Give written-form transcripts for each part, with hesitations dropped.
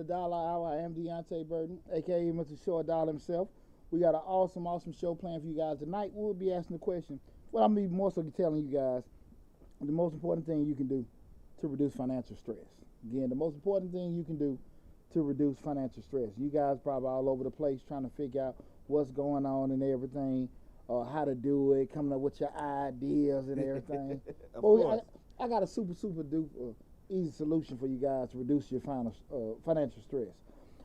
the Dollar Hour. I am Deontay Burton, a.k.a. Mr. Short Dollar himself. We got an awesome show planned for you guys tonight. We'll be asking the question. Well, I'm more so telling you guys the most important thing you can do to reduce financial stress. Again, the most important thing you can do to reduce financial stress. You guys probably all over the place trying to figure out what's going on and everything, how to do it, coming up with your ideas and everything. I got a super duper easy solution for you guys to reduce your financial stress.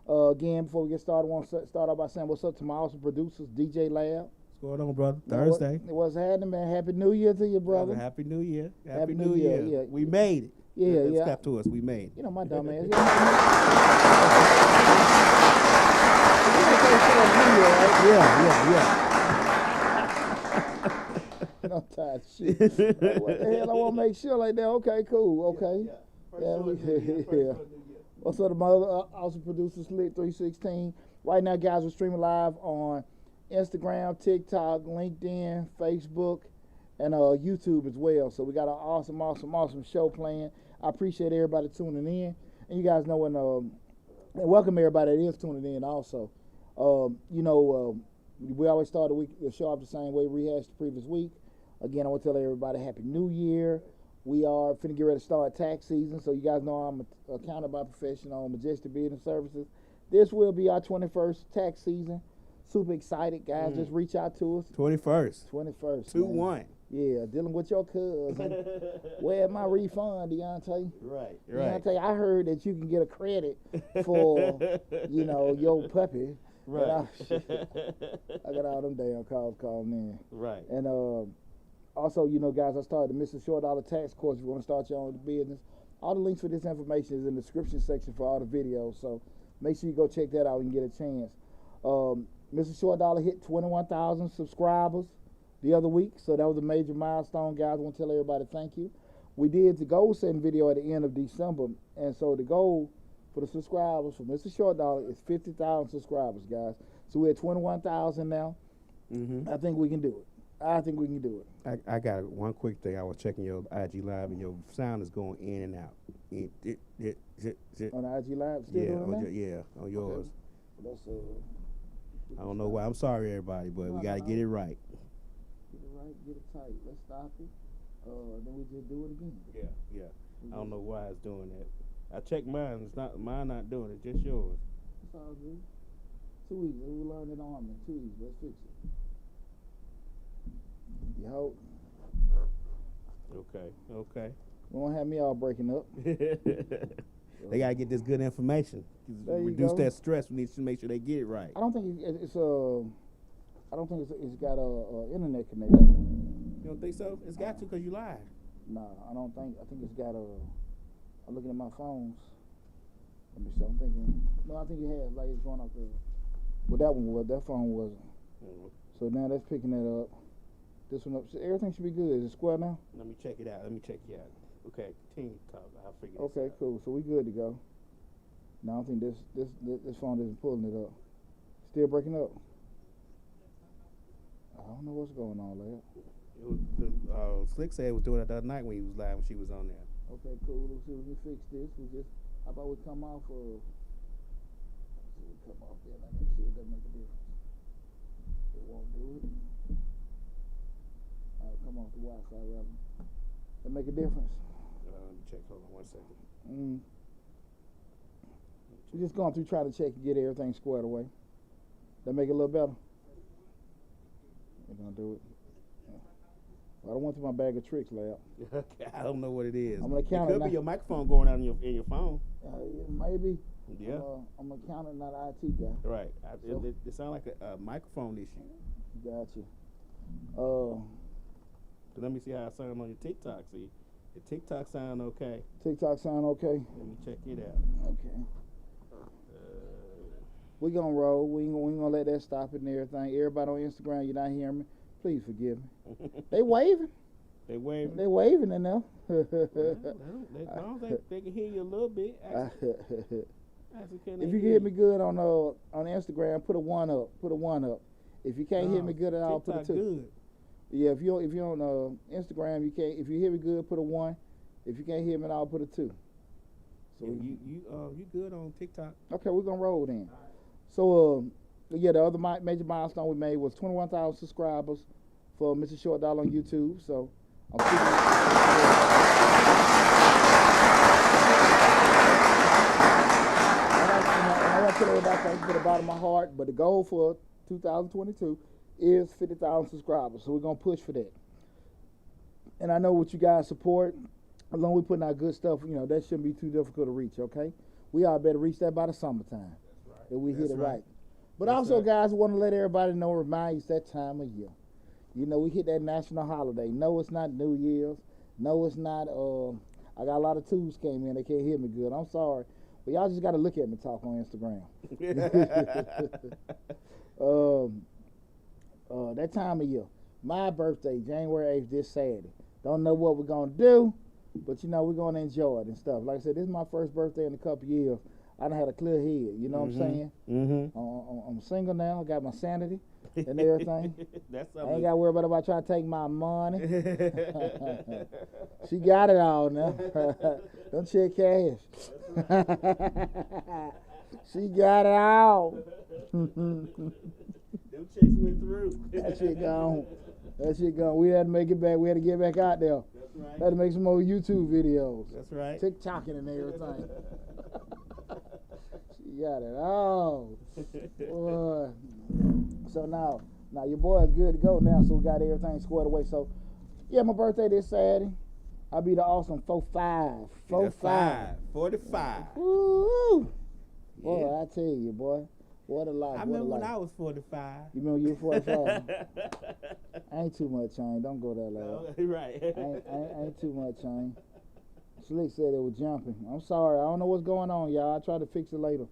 Again, before we get started, I want to start off by saying what's up to my awesome producers, DJ Lab. What's going on, brother? Thursday. What's happening, man? Happy New Year to you, brother. Happy New Year. Happy New Year. Yeah. We made it. Yeah, Let's clap to us. We made it. You know, my dumb ass. Yeah. I'm tired of shit. What the hell? I want to make sure like that. Okay, cool. Okay. Yeah. What's up, my other awesome producer, Slick 316. Right now, guys, we're streaming live on Instagram, TikTok, LinkedIn, Facebook, and YouTube as well. So we got an awesome show planned. I appreciate everybody tuning in, and you guys know when and welcome everybody that is tuning in also. We always start the show off the same way, rehash the previous week. Again, I want to tell everybody Happy New Year. We are finna get ready to start tax season, so you guys know I'm accounted by profession on Majestic Business Services. This will be our 21st tax season. Super excited, guys. Just reach out to us. 21st. 2-1. Yeah, dealing with your cousin. Where's my refund, Deontay? Right. Deontay, I heard that you can get a credit for, your puppy. Right. I got all them damn calls calling in. Right. And also, guys, I started the Mr. Short Dollar Tax course. If you want to start your own business, all the links for this information is in the description section for all the videos. So make sure you go check that out and get a chance. Mr. Short Dollar hit 21,000 subscribers the other week, so that was a major milestone, guys. I want to tell everybody thank you. We did the goal setting video at the end of December, and so the goal for the subscribers for Mr. Short Dollar is 50,000 subscribers, guys. So we're at 21,000 now. I think we can do it. I got one quick thing. I was checking your IG Live, and your sound is going in and out. On the IG Live? On yours. Okay. I don't know why. I'm sorry, everybody, but we got to get it right. Get it right, get it tight. Let's stop it. Then we just do it again. Yeah. I don't know why it's doing that. I checked mine. It's not mine. Not doing it. Just yours. It's all good. 2 weeks. We learned it on me. 2 weeks. Let's fix it. Yo. Okay. Won't have me all breaking up. They gotta get this good information. Reduce that stress. We need to make sure they get it right. I don't think it's got a internet connection. You don't think so? It's got to, because you lied. Nah, I don't think. I think it's got a. I'm looking at my phones. Let me see. I'm thinking. No, I think it has. Like it's going up there. Well, that one was. That phone wasn't. So now that's picking that up. This one up. So everything should be good. Is it square now? Let me check it out. Okay, continue to talk. I'll figure this out. Okay, cool. So we good to go. No, I don't think this phone isn't pulling it up. Still breaking up. I don't know what's going on there. Slick said was doing it the other night when he was live, when she was on there. Okay, cool. Let's see if we can fix this. How about we come off of? There. Let me see if that make a difference. It won't do it. All right, come off the Wi-Fi rather. That make a difference. Let me check. Hold on 1 second. We're just going through trying to check and get everything squared away. That make it a little better? We're going to do it. Yeah. Well, I don't want to my bag of tricks, Lab. Okay, I don't know what it is. I'm going to count it. Could be your microphone going out in your phone. Maybe. Yeah. I'm an accountant, not an IT guy. Right. It sounds like a microphone issue. Gotcha. Let me see how I sound on your TikTok. See, your TikTok sound okay. TikTok sound okay? Let me check it out. Okay. We're going to roll. We ain't gonna let that stop it and everything. Everybody on Instagram, you're not hearing me. Please forgive me. They waving. They waving. They waving in there. I don't think they can hear you a little bit. If you can hear me good on Instagram, put a 1 up. Put a 1 up. If you can't hear me good at all, put a 2. Good. Yeah, if you're on Instagram, you can't. If you hear me good, put a 1. If you can't hear me at all, put a 2. So you good on TikTok? Okay, we're gonna roll then. So yeah, the other major milestone we made was 21,000 subscribers for Mr. Short Dollar on YouTube. So I'm super. I want to tell everybody thank you from the bottom of my heart, but the goal for 2022 is 50,000 subscribers. So we're gonna push for that. And I know what you guys support. As long as we're putting out good stuff, that shouldn't be too difficult to reach, okay? We all better reach that by the summertime. That's right. If we hit it right. But that's also, guys, we want to let everybody know, remind you, it's that time of year. We hit that national holiday. No, it's not New Year's. No, it's not, I got a lot of twos came in. They can't hear me good. I'm sorry. But y'all just got to look at me talk on Instagram. That time of year. My birthday, January 8th, this Saturday. Don't know what we're going to do. But, we're going to enjoy it and stuff. Like I said, this is my first birthday in a couple of years. I done had a clear head, you know what I'm saying? Mm-hmm. I'm single now. I got my sanity and everything. That's I ain't got to worry about trying to take my money. She got it all now. Don't check cash. She got it all. Them checks went through. That shit gone. We had to make it back. We had to get back out there. That's right. Had to make some more YouTube videos. That's right. TikToking and everything. She got it all. Boy. So now your boy is good to go now, so we got everything squared away. So, yeah, my birthday this Saturday. I'll be the awesome 45. 45. Woo! Boy, Yeah. I tell you, boy. What a life. I remember when I was 45. You remember you were 45? Ain't too much, Chain. Don't go that low. No, right. ain't too much, Chain. Slick said it was jumping. I'm sorry. I don't know what's going on, y'all. I'll try to fix it later.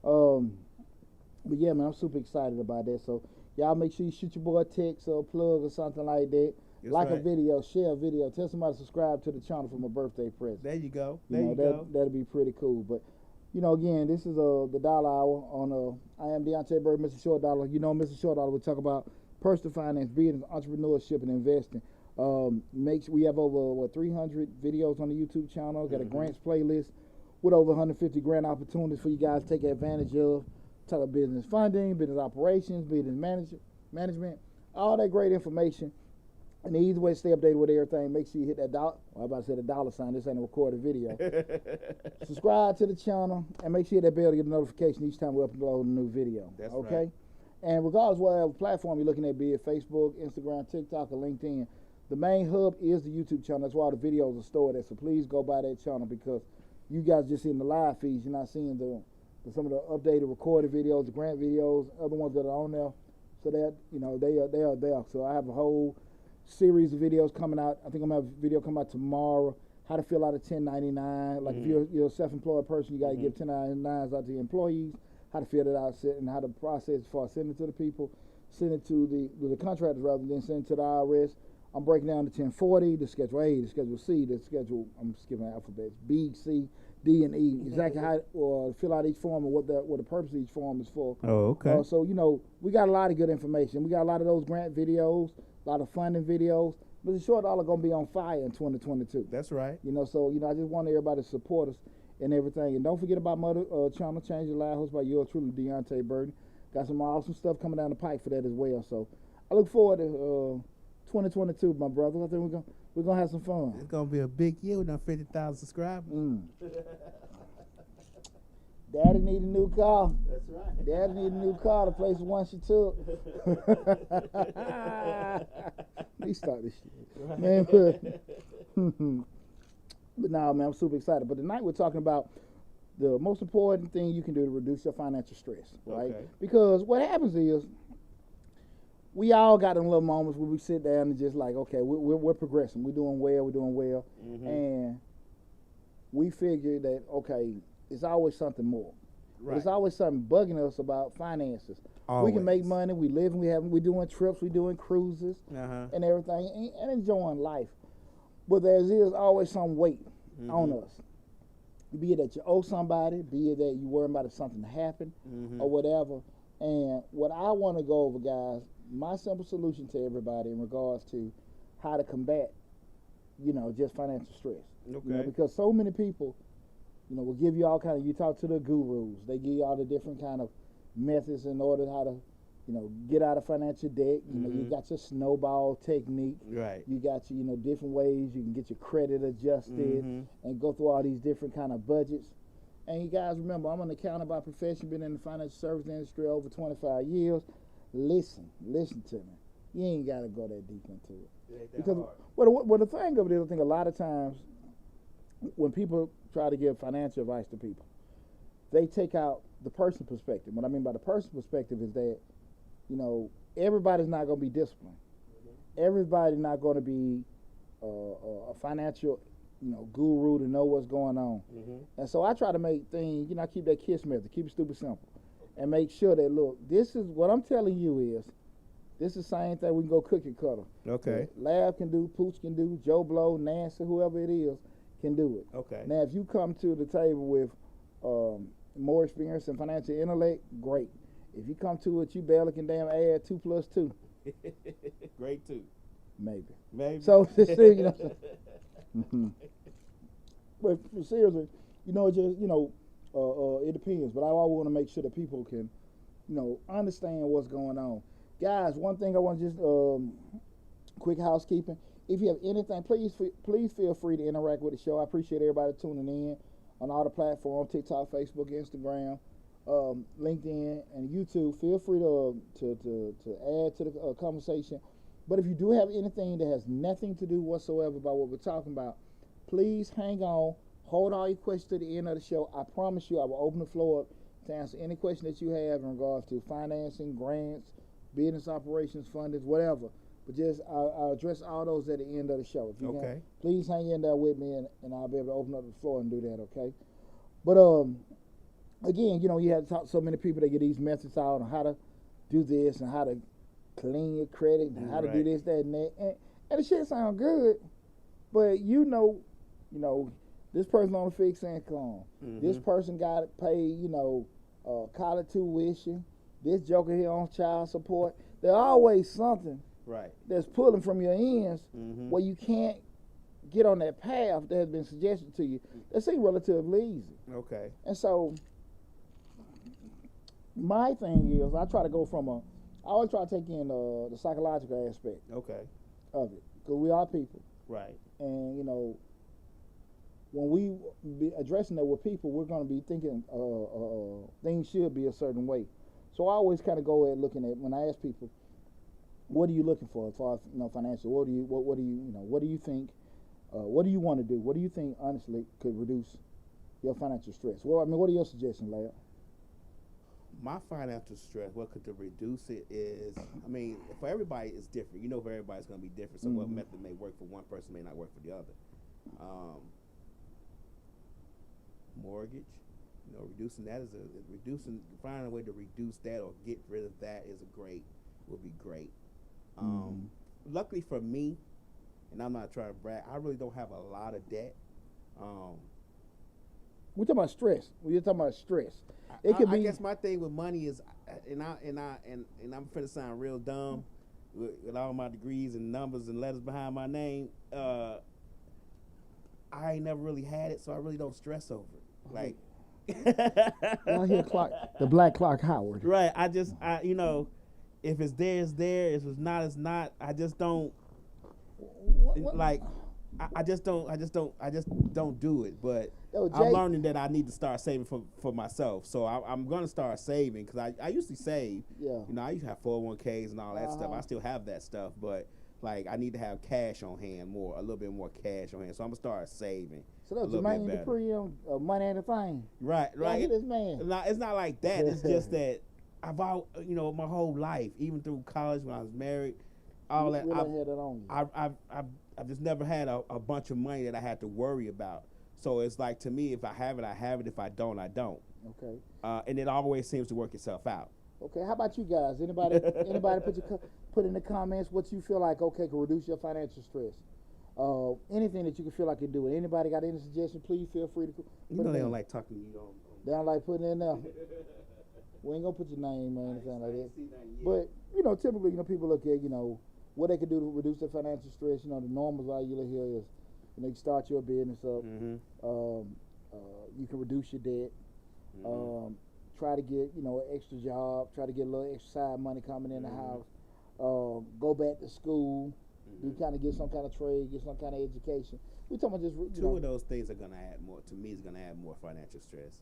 But yeah, man, I'm super excited about that. So y'all make sure you shoot your boy a text or a plug or something like that. That's like right. a video, share a video. Tell somebody to subscribe to the channel for my birthday present. There you go. That'll be pretty cool. But again, this is the Dollar Hour on I am Deontay Bird, Mr. Short Dollar. Mr. Short Dollar, we talk about personal finance, business, entrepreneurship, and investing. We have over 300 videos on the YouTube channel. Got a grants playlist with over 150 grant opportunities for you guys to take advantage of. Talk about business funding, business operations, business management, all that great information. And the easy way to stay updated with everything, make sure you hit that dollar. Well, I'm about to say the dollar sign. This ain't a recorded video. Subscribe to the channel and make sure you hit that bell to get a notification each time we upload a new video. That's okay? Right. And regardless of whatever platform you're looking at, be it Facebook, Instagram, TikTok, or LinkedIn, the main hub is the YouTube channel. That's why all the videos are stored there. So please go by that channel because you guys just seeing the live feeds. You're not seeing some of the updated recorded videos, the grant videos, other ones that are on there. So that they are there. So I have a whole series of videos coming out. I think I'm gonna have a video come out tomorrow. How to fill out a 1099. Like if you're a self-employed person, you gotta give 1099s out to your employees. How to fill it out and how to process for send it to the people, send it to the contractors rather than send it to the IRS. I'm breaking down the 1040, the Schedule A, the Schedule C, the Schedule, I'm skipping alphabets, B, C, D, and E. Exactly how fill out each form and what the purpose of each form is for. Oh, okay. So, we got a lot of good information. We got a lot of those grant videos, a lot of funding videos. Mr. Short Dollar going to be on fire in 2022. That's right. So, I just want everybody to support us and everything. And don't forget about Mother channel, Change Your Life, hosted by yours truly, Deontay Burton. Got some awesome stuff coming down the pike for that as well. So, I look forward to 2022, my brother. I think we're gonna have some fun. It's gonna be a big year with our 50,000 subscribers. Daddy need a new car. That's right. Daddy need a new car to place the one she took. Let me start this shit, right. Man. But nah, man, I'm super excited. But tonight we're talking about the most important thing you can do to reduce your financial stress, right? Okay. Because what happens is, we all got them little moments where we sit down and just like, okay, we're progressing. We're doing well. And we figure that, okay, it's always something more. Right. There's always something bugging us about finances. Always. We can make money. We live. We're doing trips. We're doing cruises and everything and enjoying life. But there's always some weight on us. Be it that you owe somebody, be it that you worry about if something happened or whatever. And what I want to go over, guys, my simple solution to everybody in regards to how to combat, just financial stress. Okay. Because so many people we'll give you all kind of. You talk to the gurus. They give you all the different kind of methods in order how to, get out of financial debt. You got your snowball technique. Right. You got your, different ways you can get your credit adjusted and go through all these different kind of budgets. And you guys remember, I'm an accountant by profession, been in the financial service industry over 25 years. Listen to me. You ain't got to go that deep into it. Because well, the thing of it is, I think a lot of times when people try to give financial advice to people, they take out the personal perspective. What I mean by the personal perspective is that, everybody's not going to be disciplined. Everybody's not going to be a financial, guru to know what's going on. And so I try to make things, I keep that KISS method, keep it stupid simple, and make sure that, look, this is what I'm telling you is, this is the same thing we can go cookie cutter. Okay. Lab can do, Pooch can do, Joe Blow, Nancy, whoever it is, can do it. Okay. Now, if you come to the table with more experience and financial intellect, great. If you come to it, you barely can damn add 2 plus 2. Great too. Maybe. So, But seriously, it just, it depends. But I always want to make sure that people can, understand what's going on. Guys, one thing I want to just, quick housekeeping. If you have anything, please feel free to interact with the show. I appreciate everybody tuning in on all the platforms, TikTok, Facebook, Instagram, LinkedIn, and YouTube. Feel free to add to the conversation. But if you do have anything that has nothing to do whatsoever about what we're talking about, please hang on. Hold all your questions to the end of the show. I promise you I will open the floor up to answer any question that you have in regards to financing, grants, business operations, fundings, whatever. But just I'll address all those at the end of the show. If you can, please hang in there with me, and I'll be able to open up the floor and do that, okay? But again, you have to talk to so many people that get these methods out on how to do this and how to clean your credit and how to do this, that, and that. And the shit sound good, but this person on a fixed income. This person got to pay, college tuition. This joker here on child support. There's always something that's pulling from your ends where you can't get on that path that has been suggested to you. That seems relatively easy. Okay. And so my thing is, I try to go from I always try to take in the psychological aspect of it, because we are people. Right. And, when we be addressing that with people, we're going to be thinking things should be a certain way. So I always kind of go ahead looking at, when I ask people, what are you looking for as far as financial? What do you think? What do you want to do? What do you think honestly could reduce your financial stress? Well, what are your suggestions, Lab? My financial stress, what could reduce it is, for everybody it's different. For everybody's going to be different. So what method may work for one person may not work for the other. Mortgage. Reducing that finding a way to reduce that or get rid of that would be great. Luckily for me, and I'm not trying to brag, I really don't have a lot of debt. We're talking about stress. We're talking about stress. I guess my thing with money is, and I'm finna sound real dumb with all my degrees and numbers and letters behind my name. I ain't never really had it, so I really don't stress over it. Like. Y'all hear the Black Clark Howard. Right. If it's there, it's there. If it's not, it's not. I just don't I just don't do it. But I'm learning that I need to start saving for myself. So I'm gonna start saving, because I used to save. Yeah. I used to have 401ks and all that stuff. I still have that stuff, but I need to have cash on hand a little bit more cash on hand. So I'm gonna start saving. So that's Jermaine Dupri, money ain't a thing. Right. This man. It's not like that. It's just that my whole life, even through college when I was married, all that. I've just never had a bunch of money that I had to worry about. So it's like, to me, if I have it, I have it. If I don't, I don't. Okay. And it always seems to work itself out. Okay. How about you guys? Anybody put in the comments what you feel like can reduce your financial stress? Anything that you can feel like you do. Anybody got any suggestions? Please feel free to. They don't like talking to you. They don't like putting it in there. We ain't gonna put your name or anything like that. But typically, people look at what they can do to reduce their financial stress. The normals I usually hear is you start your business up. You can reduce your debt. Try to get, an extra job. Try to get a little extra side money coming in the house. Go back to school. You kind of get some kind of trade, get some kind of education. We're talking about just two of those things are going to add more. To me, is going to add more financial stress.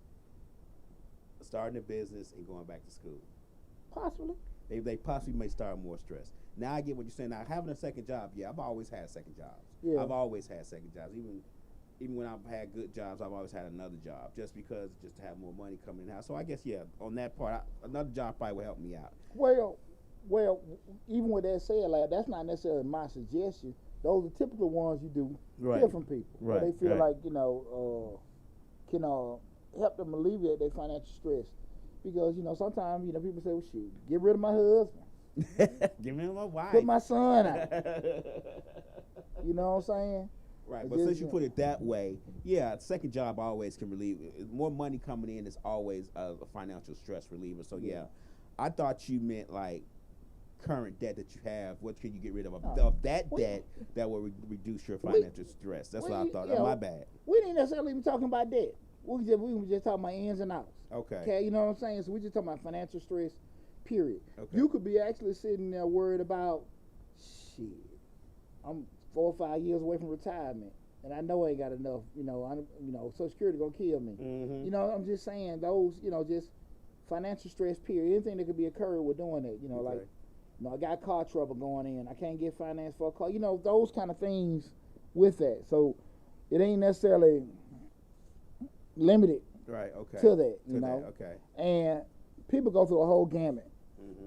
Starting a business and going back to school. Possibly. They possibly may start more stress. Now I get what you're saying. Now having a second job, yeah, I've always had second jobs. Yeah. I've always had second jobs. Even when I've had good jobs, I've always had another job just to have more money coming in the house. So I guess, yeah, on that part, another job probably would help me out. Well, even with that said, like, that's not necessarily my suggestion. Those are typical ones you do hear from people. Right. Where they feel like, can help them alleviate their financial stress. Because, sometimes, people say, well, shoot, get rid of my husband. Give me my wife. Put my son out. You know what I'm saying? Right, but since you put it that way, yeah, second job always can relieve. More money coming in is always a financial stress reliever. So, yeah, I thought you meant, like, current debt that you have. What can you get rid of that debt that will reduce your financial stress? That's what I thought. My bad. We didn't necessarily even talking about debt. We were just talking about ins and outs. Okay. You know what I'm saying? So we just talking about financial stress, period. Okay. You could be actually sitting there worried about, shit, I'm 4 or 5 years away from retirement, and I know I ain't got enough. Social Security gonna kill me. Mm-hmm. I'm just saying those. Just financial stress, period. Anything that could be occurred with doing it. Like, I got car trouble going in. I can't get finance for a car. Those kind of things with that. So it ain't necessarily limited. Right. Okay. To that. Okay. And people go through a whole gamut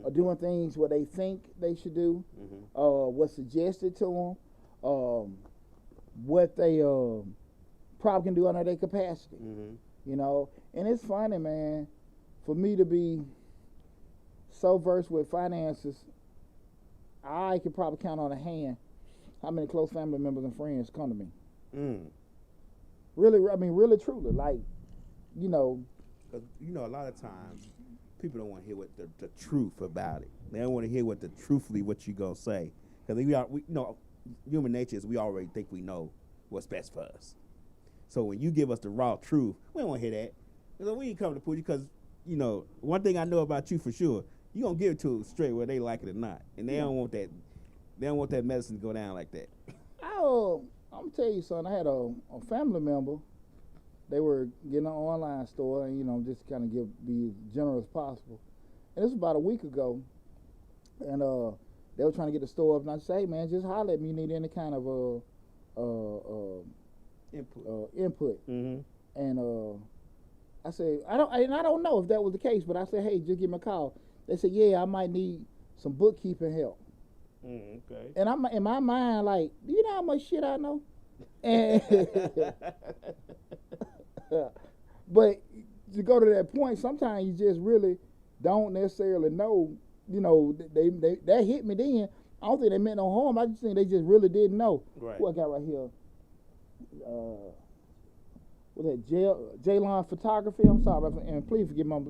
of doing things what they think they should do, what's suggested to them, what they probably can do under their capacity. And it's funny, man, for me to be so versed with finances, I could probably count on a hand how many close family members and friends come to me. Really, truly, like, Because, a lot of times people don't want to hear what the truth about it. They don't want to hear what you going to say. Because human nature is we already think we know what's best for us. So when you give us the raw truth, we don't want to hear that. So we ain't coming to put you because, one thing I know about you for sure, you going to give it to them straight whether they like it or not. And they don't want that. They don't want that medicine to go down like that. I'm going to tell you, son, I had a family member. They were getting an online store and, just kind of be as generous as possible. And this was about a week ago. And they were trying to get the store up. And I said, hey, man, just holler at me. You need any kind of input. Mm-hmm. And I said, I don't know if that was the case, but I said, hey, just give me a call. They said, yeah, I might need some bookkeeping help. Okay. And I'm in my mind like, do you know how much shit I know? And but to go to that point, sometimes you just really don't necessarily know. They that hit me then. I don't think they meant no harm. I just think they just really didn't know. Right. Who I got right here? What's that? Jalon Photography. I'm sorry, and please forgive me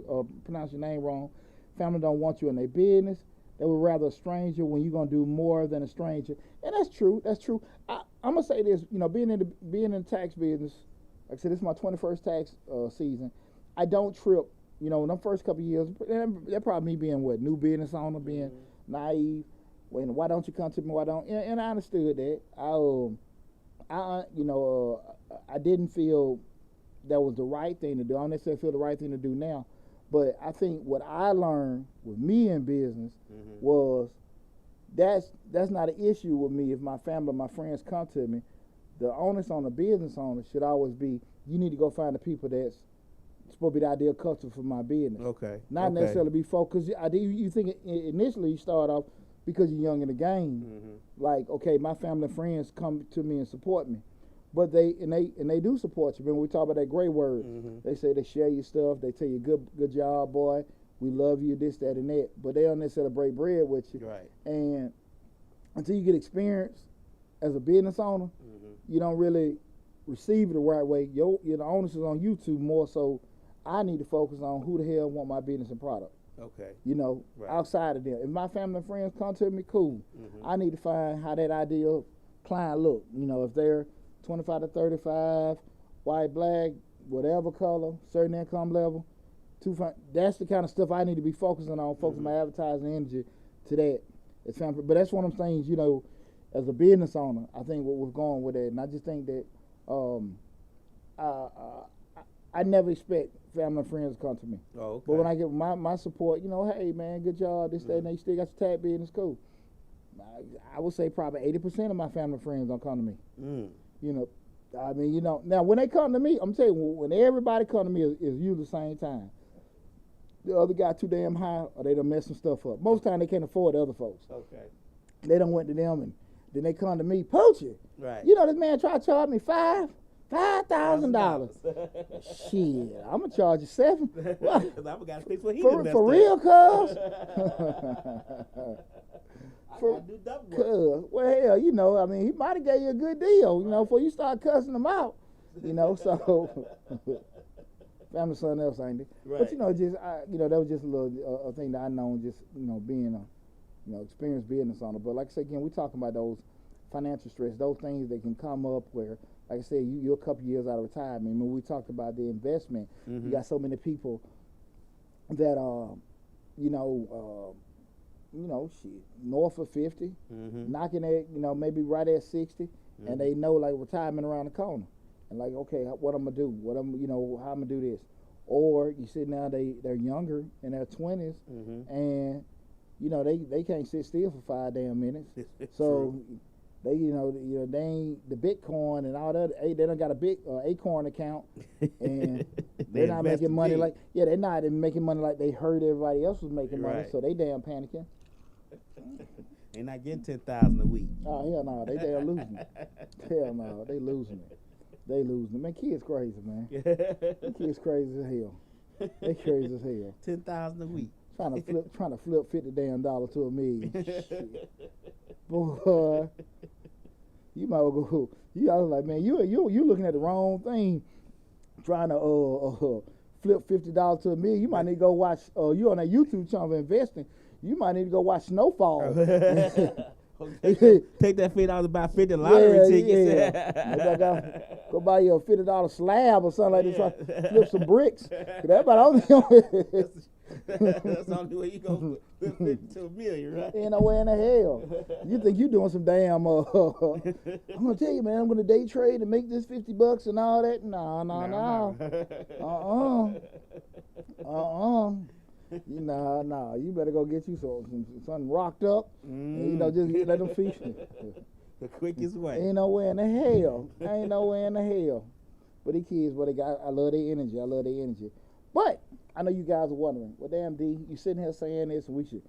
pronounce your name wrong. Family don't want you in their business. They would rather a stranger when you're gonna do more than a stranger. And that's true. That's true. I'm gonna say this. Being in the tax business, like I said, this is my 21st tax season. I don't trip. In them first couple of years, that probably me being new business owner, being naive. Why don't you come to me? Why don't? And I understood that. I didn't feel that was the right thing to do. I don't necessarily feel the right thing to do now. But I think what I learned with me in business was that's not an issue with me if my family, my friends come to me. The onus on the business owner should always be, you need to go find the people that's supposed to be the ideal customer for my business. Okay. Not necessarily be focused. You think initially you start off because you're young in the game. Like, okay, my family and friends come to me and support me. But they do support you. When we talk about that great word, they say they share your stuff. They tell you, good job, boy. We love you, this, that, and that. But they don't necessarily break bread with you. Right. And until you get experience as a business owner, you don't really receive it the right way. The onus is on you two more so. I need to focus on who the hell want my business and product. Okay. Right. Outside of them. If my family and friends come to me, cool. I need to find how that ideal client look. If they're 25 to 35, white, black, whatever color, certain income level. That's the kind of stuff I need to be focusing on, focusing my advertising energy to that. But that's one of them things, you know, as a business owner, I think what we're going with it, and I just think that I never expect family and friends to come to me. Oh, okay. But when I get my support, you know, hey man, good job, this, that, and they still got your tag business, cool. I would say probably 80% of my family and friends don't come to me. You know, I mean, you know, now when they come to me, I'm telling you, when everybody come to me is usually the same time. The other guy too damn high, or they done mess some stuff up. Most time they can't afford the other folks. Okay. They done went to them, and then they come to me, Poochie. Right. You know this man tried to charge me $5,000. Shit, I'm gonna charge you $7,000. Because I forgot to fix what he done messed for up. real, cuz. Well, hell, you know, I mean, he might have gave you a good deal, you know, before you start cussing him out, you know. So, family, something else, ain't it? Right. But you know, you know, that was just a little a thing that I know, just you know, being a, you know, experienced business owner. But like I said again, we talking about those financial stress, those things that can come up where, like I said, you're a couple years out of retirement. I mean, we talked about the investment. You got so many people that shit, north of 50, knocking at, you know, maybe right at 60, and they know like retirement around the corner. And like, okay, what I'm gonna do? You know, how I'm gonna do this? Or you see now they're younger in their 20s, and you know they can't sit still for 5 damn minutes. So they they ain't the Bitcoin and all that. They don't got a big Acorn account, and they're not making money they're not making money like they heard everybody else was making money. So they damn panicking. They not getting 10,000 a week. Oh hell no, they damn losing it. Hell no, they losing it. They losing it. Man, kids crazy, man. Kids crazy as hell. They crazy as hell. 10,000 a week. Trying to flip $50 damn dollars to $1 million. Shit. Boy, you might well go. I was like, man, you looking at the wrong thing. Trying to flip $50 to $1 million. You might need to go watch. You on that YouTube channel investing. You might need to go watch Snowfall. Take that $50 to buy 50 lottery tickets. Go buy you a $50 slab or something like this. Try to flip some bricks. That's about the only. That's the only way you go flip $50 to $1 million, right? Ain't no way in the hell. You think you doing some damn? I'm gonna tell you, man. I'm gonna day trade and make this $50 and all that. No. No, you better go get you something rocked up. And, you know, just let them feast you. The quickest way. Ain't no way in the hell. But these kids, I love their energy. But I know you guys are wondering, well, damn D, you sitting here saying this, and we could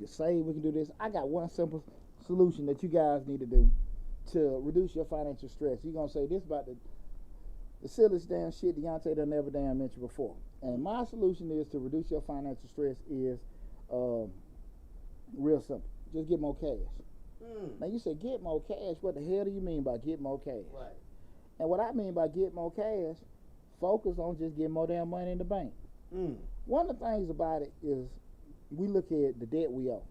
save, we can do this. I got one simple solution that you guys need to do to reduce your financial stress. You're gonna say this about the silliest damn shit Deontay done never damn mentioned before. And my solution is to reduce your financial stress is real simple. Just get more cash. Now you say get more cash. What the hell do you mean by get more cash? Right. And what I mean by get more cash, focus on just getting more damn money in the bank. One of the things about it is we look at the debt we owe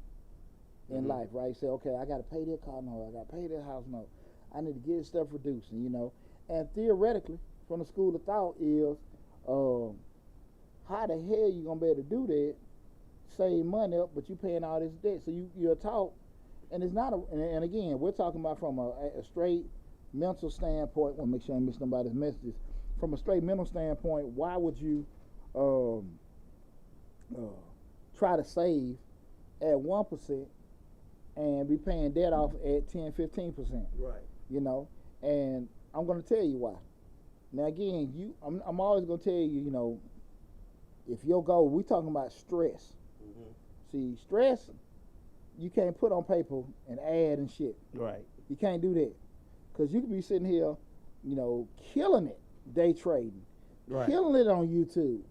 in life, right? Say, okay, I got to pay that car note. I got to pay that house note. I need to get this stuff reducing, you know. And theoretically, from the school of thought is, how the hell you gonna be able to do that? Save money up, but you paying all this debt. So you're taught, and it's not. And again, we're talking about from a straight mental standpoint. Want to make sure I miss nobody's messages. From a straight mental standpoint, why would you try to save at 1% and be paying debt off at 10-15%? Right. You know, and I'm gonna tell you why. Now again, I'm always gonna tell you, you know, if your goal, we talking about stress. See, stress, you can't put on paper and add and shit. Right. You can't do that, cause you could be sitting here, you know, killing it day trading, killing it on YouTube,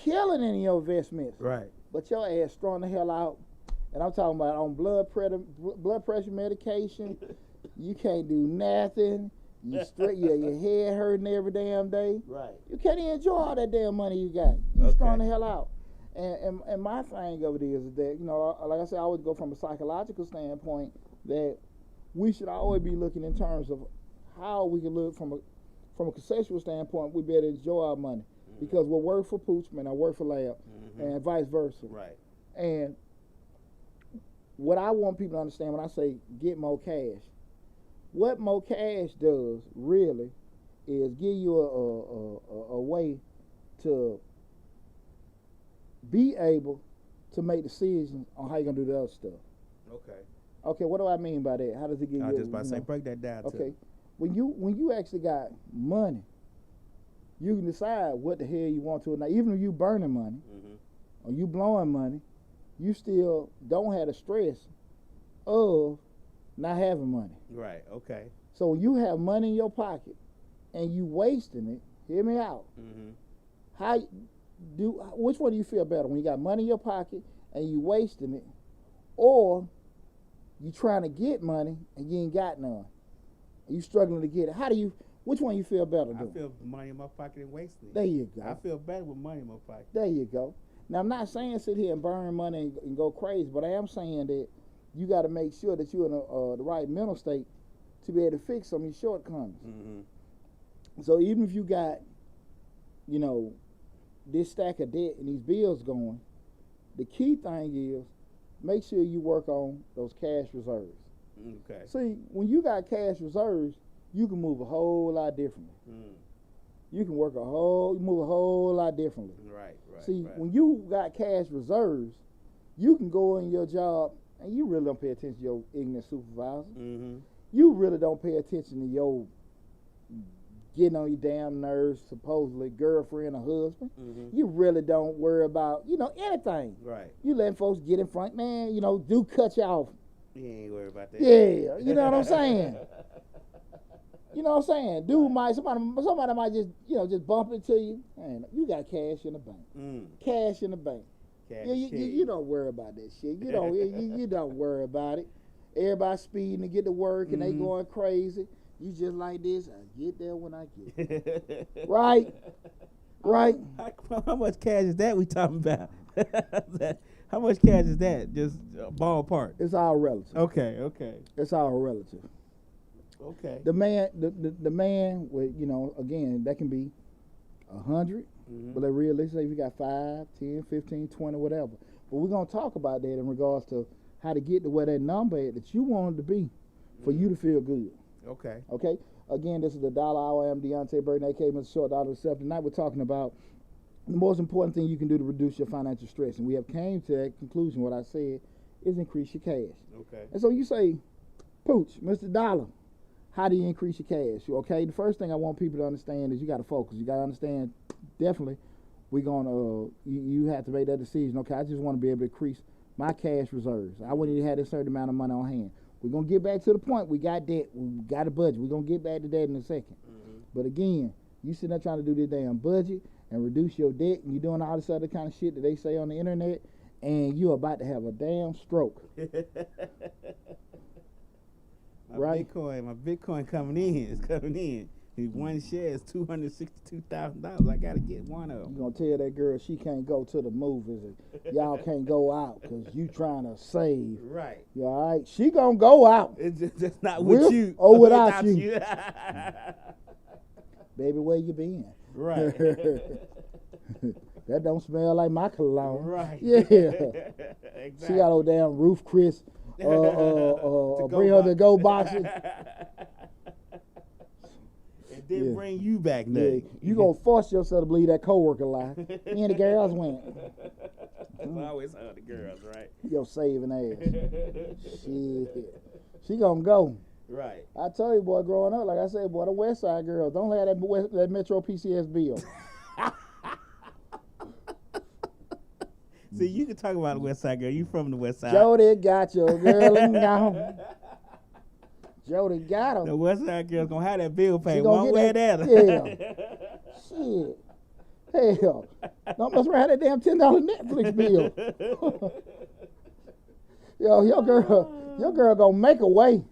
killing it in your investments. Right. But your ass strung the hell out, and I'm talking about on blood pressure medication. You can't do nothing. You your head hurting every damn day. Right. You can't even enjoy all that damn money you got. You strung the hell out. And my thing of it is that, you know, like I said, I always go from a psychological standpoint that we should always be looking in terms of how we can look from from a conceptual standpoint, we better enjoy our money because what work for Pooch may not work for Lab, and vice versa. Right. And what I want people to understand when I say get more cash, what more cash does really is give you a way to be able to make decisions on how you're going to do the other stuff. Okay. Okay, what do I mean by that? How does it give you? I was just about to say, break that down. Okay. When you actually got money, you can decide what the hell you want to. Now, even if you burning money or you blowing money, you still don't have the stress of not having money. Right, okay. So when you have money in your pocket and you wasting it, hear me out. Which one do you feel better, when you got money in your pocket and you wasting it, or you trying to get money and you ain't got none? You struggling to get it. Which one you feel better doing? I feel money in my pocket and wasting it. There you go. I feel better with money in my pocket. There you go. Now, I'm not saying sit here and burn money and go crazy, but I am saying that you got to make sure that you're in the right mental state to be able to fix some of your shortcomings. So even if you got, this stack of debt and these bills going, the key thing is make sure you work on those cash reserves. Okay. See, when you got cash reserves, you can move a whole lot differently. You can move a whole lot differently. Right. See, when you got cash reserves, you can go in your job and you really don't pay attention to your ignorant supervisor. You really don't pay attention to your getting on your damn nerves, supposedly girlfriend or husband. You really don't worry about, anything. Right. You letting folks get in front, man, do cut you off. You ain't worried about that. Yeah, you know what I'm saying? You know what I'm saying? Dude somebody might just bump into you, and you got cash in the bank. Cash in the bank. You don't worry about that shit. You don't worry about it. Everybody speeding to get to work and they going crazy. You just like this. I get there when I get there. Right? How much cash is that we talking about? How much cash is that? Just ballpark. It's all relative. Okay. It's all relative. Okay. The man with, again, that can be 100, but realistically, if you got 5, 10, 15, 20, whatever. But we're going to talk about that in regards to how to get to where that number is that you want it to be for you to feel good. Okay. Again, this is the Dollar Hour. I'm Deontay Burton, a.k.a. Mr. Short Dollar himself. Tonight we're talking about the most important thing you can do to reduce your financial stress. And we have came to that conclusion. What I said is increase your cash. Okay. And so you say, Pooch, Mr. Dollar, how do you increase your cash? Okay, the first thing I want people to understand is you got to focus. You got to understand, definitely, we're going to, you have to make that decision. Okay, I just want to be able to increase my cash reserves. I want you to have a certain amount of money on hand. We're going to get back to the point. We got debt. We got a budget. We're going to get back to that in a second. But again, you sitting there trying to do this damn budget and reduce your debt, and you're doing all this other kind of shit that they say on the internet, and you're about to have a damn stroke. My Bitcoin coming in. One share is $262,000. I gotta get one of them. You gonna tell that girl she can't go to the movies and y'all can't go out because you trying to save. Right. You all right? She gonna go out. It's just not with you. Or without you. Baby, where you been? Right. That don't smell like my cologne. Right. Yeah. Exactly. She got old damn Roof Chris. Bring her the go boxes. And then bring you back next. Yeah. You gonna force yourself to believe that coworker lie. Me and the girls went. It's always how the girls, right? Your saving ass. Shit. She gonna go. Right. I tell you, boy, growing up, like I said, boy, the West Side girls don't have that Metro PCS bill. See, you can talk about the West Side girl. You from the West Side. Jody got your girl and gone. Jody got him. The West Side girl's gonna have that bill paid one way or the other. Yeah. Shit. Hell. Don't mess around that damn $10 Netflix bill. Yo, your girl gonna make a way.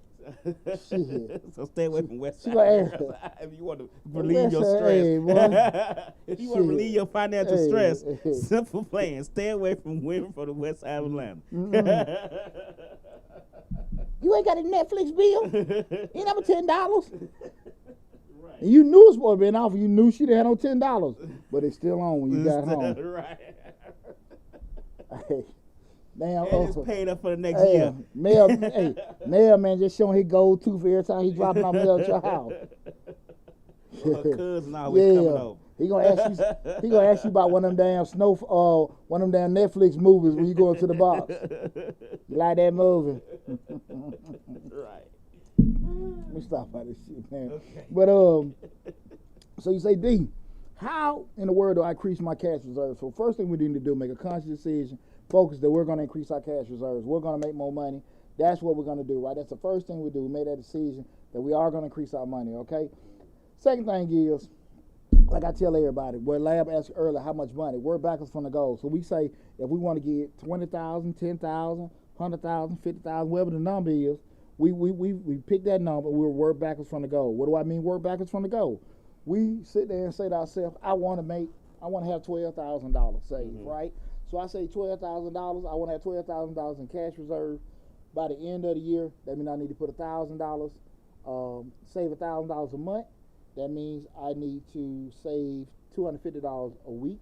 Shit. So stay away from West Side. If you want to relieve your stress. If you want to relieve your financial stress, simple plan. Stay away from women from the West Side of Atlanta. You ain't got a Netflix bill? You ain't have $10? And you knew it was supposed to be an offer. You knew she didn't have no $10, but it's still on when you got home. Right. Hey, damn. And it's paid up for the next year. Mailman just showing his gold tooth every time he dropping off mail at your house. Her cousin always coming over. He gonna ask you about one of them damn Netflix movies when you go into the box. You like that movie? Right. Let me stop by this shit, man. Okay. But so you say, D, how in the world do I increase my cash reserves? So first thing we need to do, make a conscious decision, focus that we're gonna increase our cash reserves. We're gonna make more money. That's what we're gonna do, right? That's the first thing we do. We made that decision that we are gonna increase our money, okay? Second thing is, like I tell everybody, where Lab asked earlier how much money, we're backwards from the goal. So we say if we want to get 20,000, 10,000, 100,000, 50,000, whatever the number is, we pick that number. We'll work backwards from the goal. What do I mean work backwards from the goal? We sit there and say to ourselves, I want to have $12,000 saved, right? So I say $12,000. I want to have $12,000 in cash reserve by the end of the year. That means I need to put $1,000, save $1,000 a month. That means I need to save $250 a week.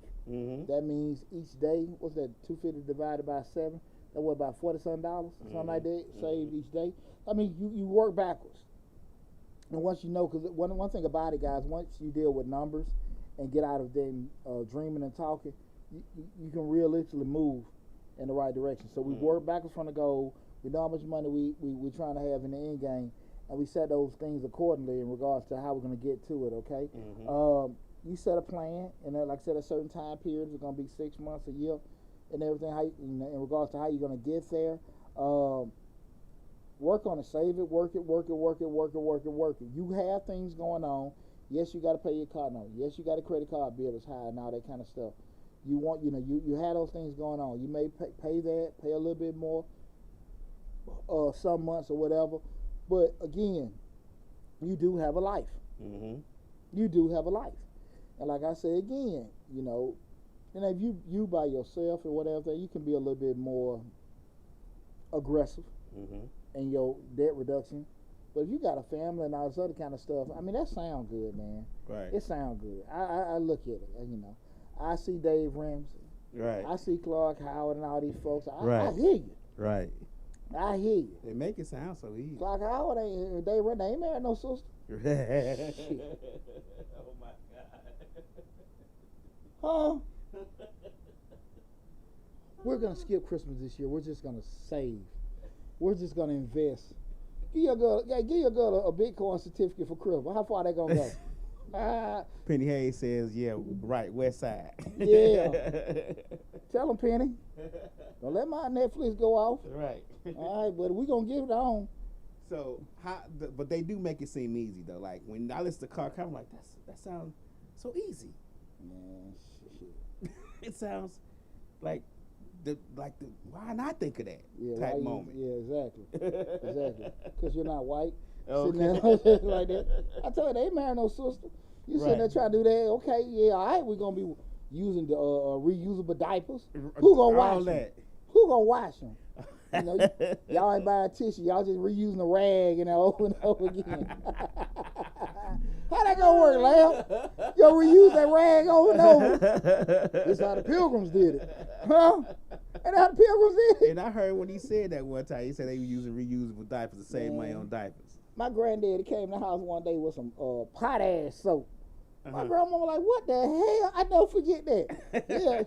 That means each day, what's that, 250 divided by 7? That was about $40-something, something like that, saved each day. I mean, you work backwards. And once you know, because one thing about it, guys, once you deal with numbers and get out of them dreaming and talking, you can realistically move in the right direction. So we work backwards from the goal. We know how much money we're trying to have in the end game. And we set those things accordingly in regards to how we're going to get to it, okay? You set a plan, and then, like I said, a certain time period, it's going to be 6 months, a year, and everything, in regards to how you're going to get there. Work on it, save it, work it. You have things going on. Yes, you got to pay your car note. Yes, you got a credit card bill that's high and all that kind of stuff. You have those things going on. You may pay a little bit more, some months or whatever. But again, you do have a life. You do have a life. And like I say again, if you by yourself or whatever, you can be a little bit more aggressive in your debt reduction. But if you got a family and all this other kind of stuff, I mean, that sounds good, man. Right. It sounds good. I look at it, I see Dave Ramsey. Right. I see Clark Howard and all these folks. Right. I hear you. Right. I hear you. They make it sound so easy. Clark Howard ain't married no sister. Shit. Oh my God. Huh? We're gonna skip Christmas this year. We're just gonna save. We're just gonna invest. Give your girl a Bitcoin certificate for Christmas. How far they gonna go? Penny Hayes says, yeah, right, West Side. Yeah. Tell them, Penny. Don't let my Netflix go off. Right. All right, but we gonna give it on. So, but they do make it seem easy though. Like when I listen to Clark, I'm like, that sounds so easy. Man, shit. It sounds like the why not think of that type moment? Yeah, exactly. Because you're not white. Okay. Sitting there like that. I told you, they ain't married no sister. You sitting there trying to do that? Okay, yeah, all right. We're gonna be using the reusable diapers. Who gonna wash them? Who gonna wash them? Y'all ain't buying tissue. Y'all just reusing the rag over and over again. How that gonna work, Lamb? Y'all reuse that rag over and over. This how the Pilgrims did it, huh? And how the Pilgrims did it. And I heard when he said that one time, he said they were using reusable diapers to save money on diapers. My granddaddy came to the house one day with some potash soap. My grandma was like, "What the hell?" I never forget that. Yeah,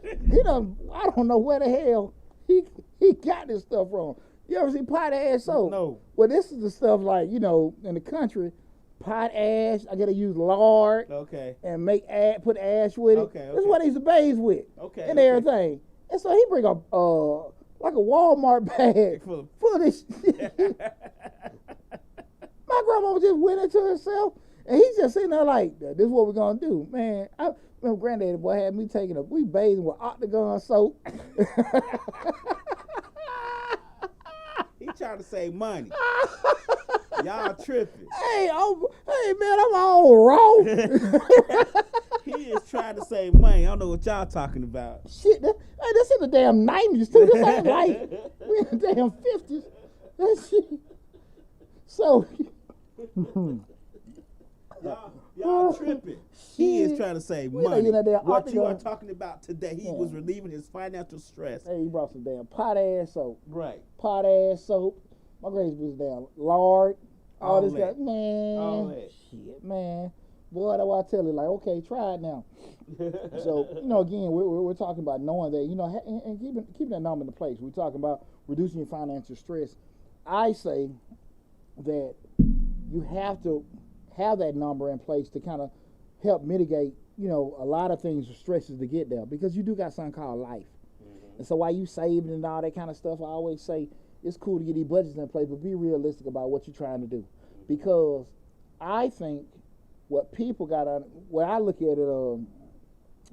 I don't know where the hell he got this stuff from. You ever see potash soap? No. Well, this is the stuff like, in the country, potash, I gotta use lard. Okay. And put ash with it. Okay. That's what they used to bathe with. Okay. And everything. And so he bring a like a Walmart bag full of this shit. My grandma just went into herself, and he's just sitting there like, this is what we're gonna do. Man, I remember granddaddy boy had me we bathing with Octagon soap. He trying to save money. Y'all tripping. Hey man, I'm all raw. He is trying to save money. I don't know what y'all talking about. Shit, this in the damn 90s too. This ain't like we in the damn 50s. That shit. So y'all Y'all tripping. He is trying to save money. What you are talking about today, he was relieving his financial stress. Hey, he brought some damn pot-ass soap. Right. Pot-ass soap. My grades was down. Lard. All this stuff. Man. All that. Shit, man. Boy, that's why I tell you, like, okay, try it now. So, again, we're talking about knowing that, and keeping that number in place. We're talking about reducing your financial stress. I say that you have to have that number in place to kind of help mitigate, a lot of things, stresses to get there, because you do got something called life. Mm-hmm. And so while you saving and all that kind of stuff, I always say it's cool to get these budgets in place, but be realistic about what you're trying to do. Mm-hmm. Because I think what people got on, where I look at it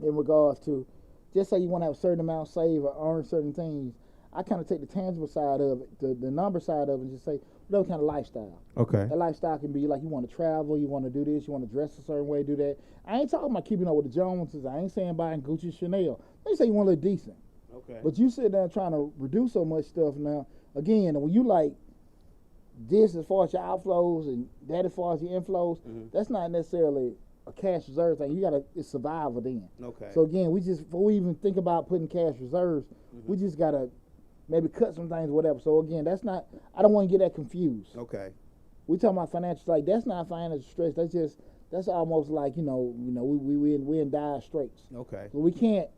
in regards to, just say you want to have a certain amount saved or earn certain things, I kind of take the tangible side of it, the number side of it, and just say, whatever kind of lifestyle. Okay. That lifestyle can be like you want to travel, you want to do this, you want to dress a certain way, do that. I ain't talking about keeping up with the Joneses. I ain't saying buying Gucci, Chanel. Let me say you want to look decent. Okay. But you sit there trying to reduce so much stuff now. Again, when you like this as far as your outflows and that as far as your inflows, that's not necessarily a cash reserve thing. You it's survival then. Okay. So again, before we even think about putting cash reserves, we just gotta maybe cut some things, whatever. So again, I don't want to get that confused. Okay. We talking about financial, like that's not financial stress. That's almost like we in dire straits. Okay. So we can't.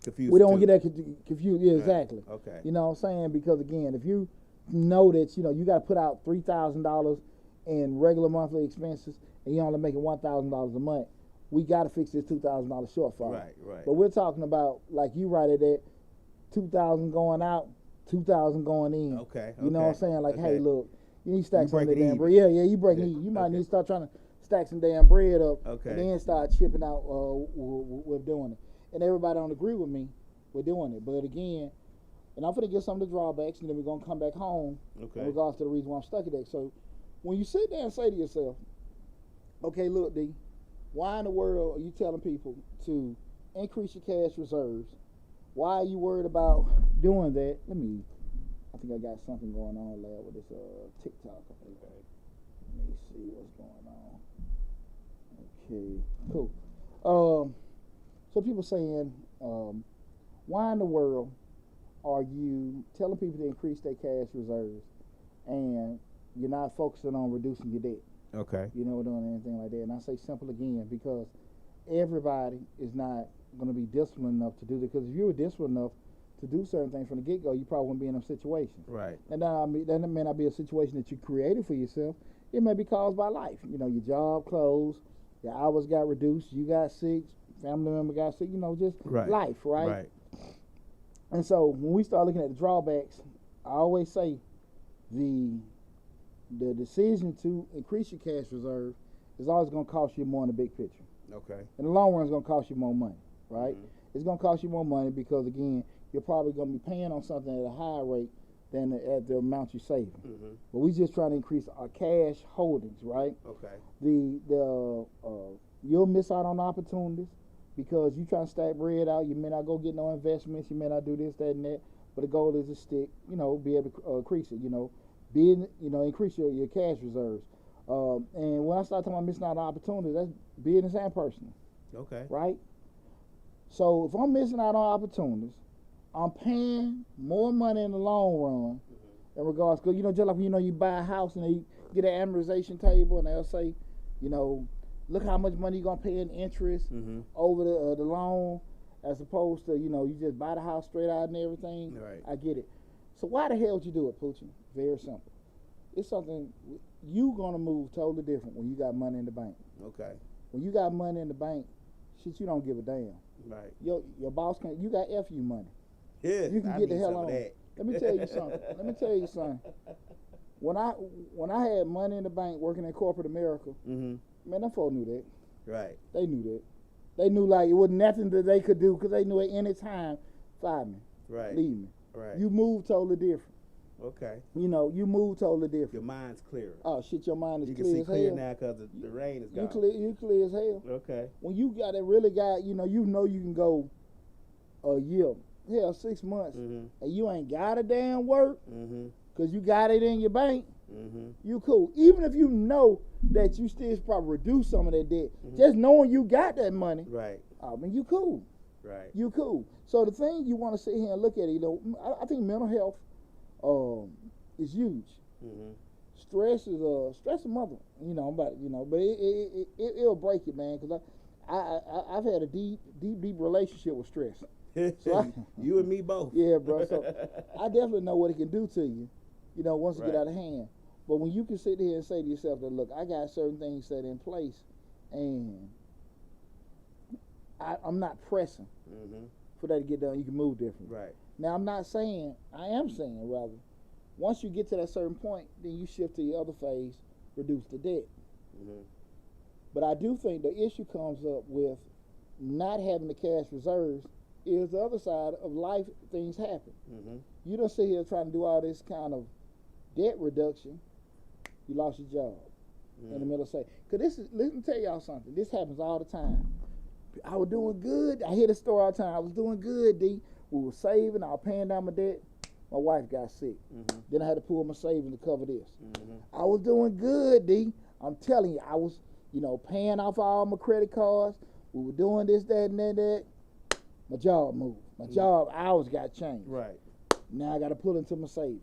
Confused. We don't get that confused. Yeah, exactly. Okay. You know what I'm saying? Because again, if you know that you got to put out $3,000 in regular monthly expenses and you're only making $1,000 a month, we got to fix this $2,000 shortfall. Right. But we're talking about, like you write it at $2,000 going out, $2,000 going in. Okay. You know what I'm saying? Like, hey, look, you need to stack some of that damn even. bread. Yeah, you breaking even. You might need to start trying to stack some damn bread up, okay, and then start chipping out with doing it. And everybody don't agree with me with doing it. But again, and I'm going to get some of the drawbacks, and then we're going to come back home in regards to the reason why I'm stuck at that. So when you sit there and say to yourself, okay, look, D, why in the world are you telling people to increase your cash reserves? Why are you worried about doing that? I think I got something going on there with this TikTok. Okay. Let me see what's going on. Okay, cool. So people saying, why in the world are you telling people to increase their cash reserves and you're not focusing on reducing your debt? Okay. Doing anything like that. And I say simple again, because everybody is not going to be disciplined enough to do that. Because if you were disciplined enough to do certain things from the get-go, you probably wouldn't be in them situations. Right. And that may not be a situation that you created for yourself. It may be caused by life. Your job closed, your hours got reduced, you got sick, family member got sick, just life, right? Right. And so when we start looking at the drawbacks, I always say the decision to increase your cash reserve is always going to cost you more in the big picture. Okay. In the long run, it's going to cost you more money, right? Mm-hmm. It's going to cost you more money because, again, you're probably going to be paying on something at a higher rate than at the amount you're saving. Mm-hmm. But we just trying to increase our cash holdings, right? Okay. You'll miss out on opportunities because you try to stack bread out. You may not go get no investments. You may not do this, that, and that. But the goal is to stick, be able to increase it, increase your cash reserves. And when I start talking about missing out on opportunities, that's business and personal. Okay. Right? So if I'm missing out on opportunities, I'm paying more money in the long run in regards, because, just like when, you buy a house and you get an amortization table and they'll say, look how much money you're going to pay in interest over the loan, as opposed to, you just buy the house straight out and everything. Right. I get it. So why the hell would you do it, Poochie? Very simple. It's something you going to move totally different when you got money in the bank. Okay. When you got money in the bank, shit, you don't give a damn. Right. Your boss you got FU money. Yeah. You can get the hell on. Let me tell you something. When I had money in the bank working in corporate America, man, them folks knew that. Right. They knew that. They knew like it wasn't nothing that they could do, because they knew at any time, fire me. Right. Leave me. Right. You move totally different. Okay. You move totally different. Your mind's clearer. Oh shit, your mind is clear. You can see clear now because the rain is gone. You clear as hell. Okay. When you you can go a year, 6 months, and you ain't got a damn work, because you got it in your bank. You cool. Even if you know that you still probably reduce some of that debt, just knowing you got that money, I mean, you cool. Right. You cool. So the thing you want to sit here and look at it, I think mental health is huge. Stress is a mother, but it'll break you, man. Because I've had a deep relationship with stress. So you and me both. Yeah, bro. So I definitely know what it can do to you, once it get out of hand. But when you can sit here and say to yourself that, look, I got certain things set in place, and I'm not pressing for that to get done. You can move different. Right. Now, I am saying rather, once you get to that certain point, then you shift to your other phase, reduce the debt. But I do think the issue comes up with not having the cash reserves is the other side of life. Things happen. You don't sit here trying to do all this kind of debt reduction. You lost your job in the middle of say, because let me tell y'all something. This happens all the time. I was doing good. I hear the story all the time. I was doing good, D. We were saving. I was paying down my debt. My wife got sick. Then I had to pull my savings to cover this. I was doing good, D. I'm telling you, I was, paying off all my credit cards. We were doing this, that, and that. My job moved. My job hours got changed. Right. Now I got to pull into my savings.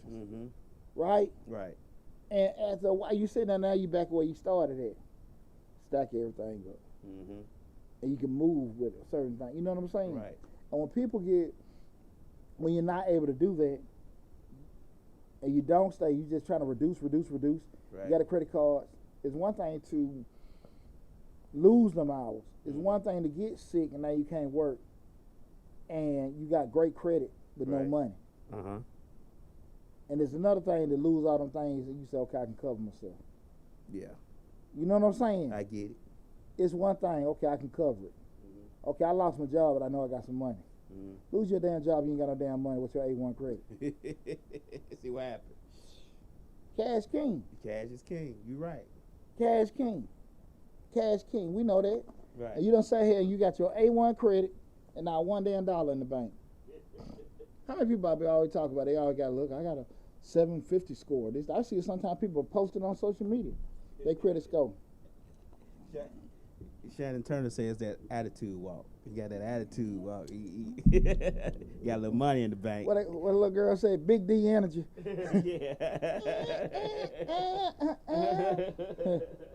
Right? Right. And after a while, you sit there now, you back where you started at. Stack everything up. And you can move with a certain thing. You know what I'm saying? Right. And when you're not able to do that, and you don't stay, you just trying to reduce. Right. You got a credit card. It's one thing to lose them hours. It's one thing to get sick and now you can't work, and you got great credit but no money. And it's another thing to lose all them things and you say, okay, I can cover myself. Yeah. You know what I'm saying? I get it. It's one thing, okay, I can cover it. Okay, I lost my job, but I know I got some money. Lose your damn job, you ain't got no damn money. What's your A1 credit? See what happened. Cash king. Cash is king. You right. Cash king. Cash king. We know that. Right. And you don't sit here and you got your A1 credit and not $1 damn in the bank. How many people I always talk about? They always got to look. I got a 750 score. I see sometimes people post it on social media. Their credit score. Shannon Turner says that attitude walk. You got that attitude walk. You got a little money in the bank. What a little girl said, big D energy. Yeah.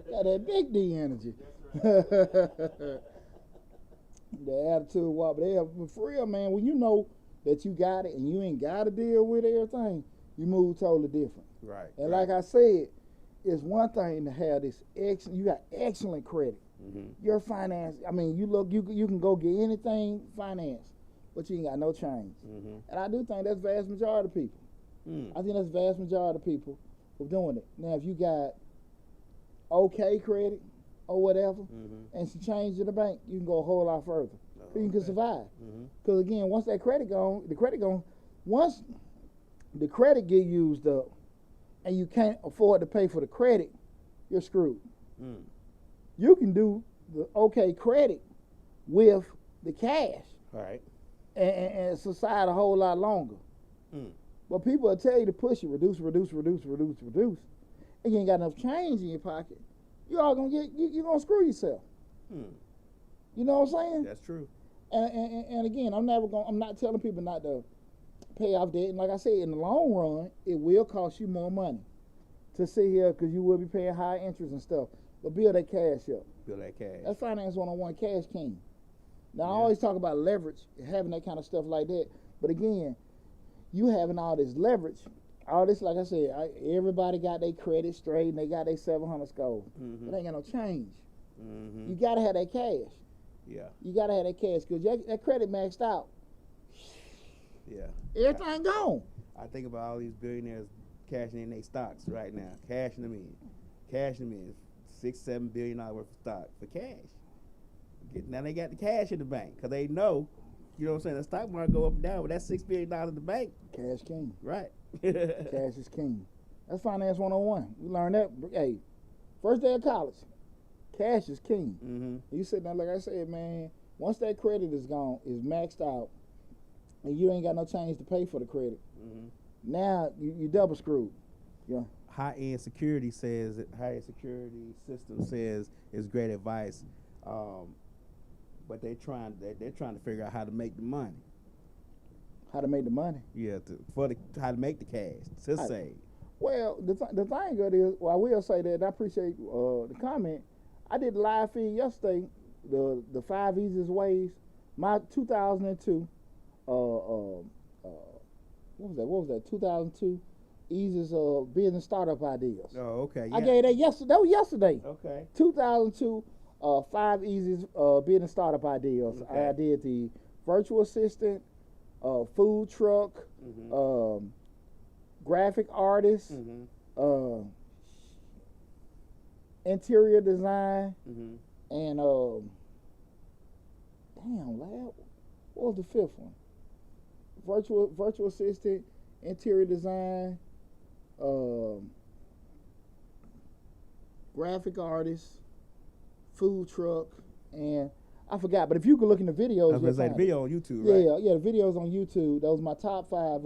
Got that big D energy. The attitude walk. But for real, man, when you know that you got it and you ain't got to deal with everything, you move totally different. Right. And like I said, it's one thing to have this you got excellent credit. Your finance, I mean, you can go get anything financed, but you ain't got no change. And I do think that's vast majority of people. I think that's vast majority of people who are doing it. Now, if you got okay credit or whatever, and some change in the bank, you can go a whole lot further. You can survive. Because again, once that credit once the credit get used up, and you can't afford to pay for the credit, you're screwed. You can do the okay credit with the cash, right, and society a whole lot longer. But people will tell you to push it, reduce, and you ain't got enough change in your pocket. You're gonna screw yourself. You know what I'm saying? That's true. And again, I'm not telling people not to pay off debt. And like I said, in the long run, it will cost you more money to sit here because you will be paying high interest and stuff. But build that cash up. Build that cash. That's Finance 101, Cash King. Now, I always talk about leverage, having that kind of stuff like that. But again, you having all this leverage, all this, like I said, everybody got their credit straight and they got their 700 score. But ain't got no change. You got to have that cash. Yeah. You got to have that cash because that credit maxed out. Yeah. Everything gone. I think about all these billionaires cashing in their stocks right now. Cashing them in. $6-7 billion worth of stock for cash. Now they got the cash in the bank because they know, you know what I'm saying, the stock market go up and down, but that's $6 billion in the bank. Cash king. Right. Cash is king. That's Finance 101. We learned that, hey, first day of college. Cash is king. You sitting there, like I said, man, once that credit is gone, is maxed out, and you ain't got no change to pay for the credit, now you double screwed. Yeah. high-end security system says is great advice, but they're trying to figure out how to make the money. How to make the money? Yeah, how to make the cash to save. Well, the thing of it is, well, I will say that, and I appreciate the comment. I did a live feed yesterday, the 5 easiest ways. My 2002, what was that? 2002 easiest business startup ideas. Oh, okay. Yeah. I gave that yesterday. That was yesterday. Okay. 2002 5 easiest business startup ideas. Okay. I did the virtual assistant, food truck, graphic artist, interior design, and damn, lad, what was the 5th one? Virtual assistant, interior design, graphic artist, food truck, and I forgot. But if you could look in the videos, I was gonna say the video on YouTube, right? Yeah, the videos on YouTube. Those are my top 5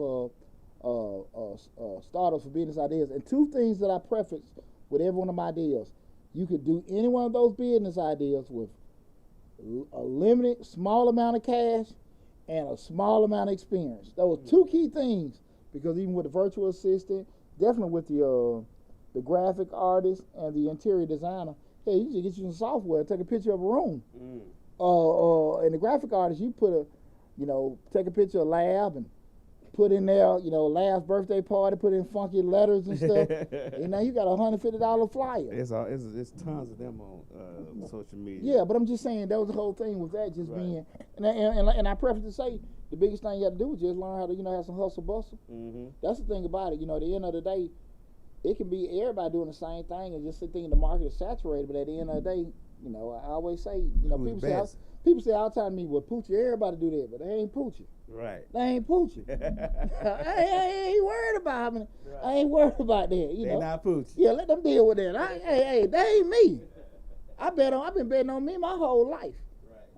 startups for business ideas. And 2 things that I preface with every one of my ideas: you could do any one of those business ideas with a limited, small amount of cash and a small amount of experience. Those 2 key things, because even with the virtual assistant, definitely with the graphic artist and the interior designer, hey, you just get you some software, take a picture of a room. And the graphic artist, you take a picture of lab and put in there, lab's birthday party, put in funky letters and stuff. And now you got a $150 flyer. It's tons of them on social media. Yeah, but I'm just saying that was the whole thing with that just being, and I preface to say the biggest thing you have to do is just learn how to have some hustle bustle. That's the thing about it. At the end of the day, it can be everybody doing the same thing and just thinking the market is saturated. But at the end of the day, I always say, people say all the time to me, well, Poochie, everybody do that, but they ain't Poochie. Right. They ain't Poochie. I ain't worried about them. Right. I ain't worried about that. They not Poochie. Yeah, let them deal with that. They ain't me. I've been betting on me my whole life.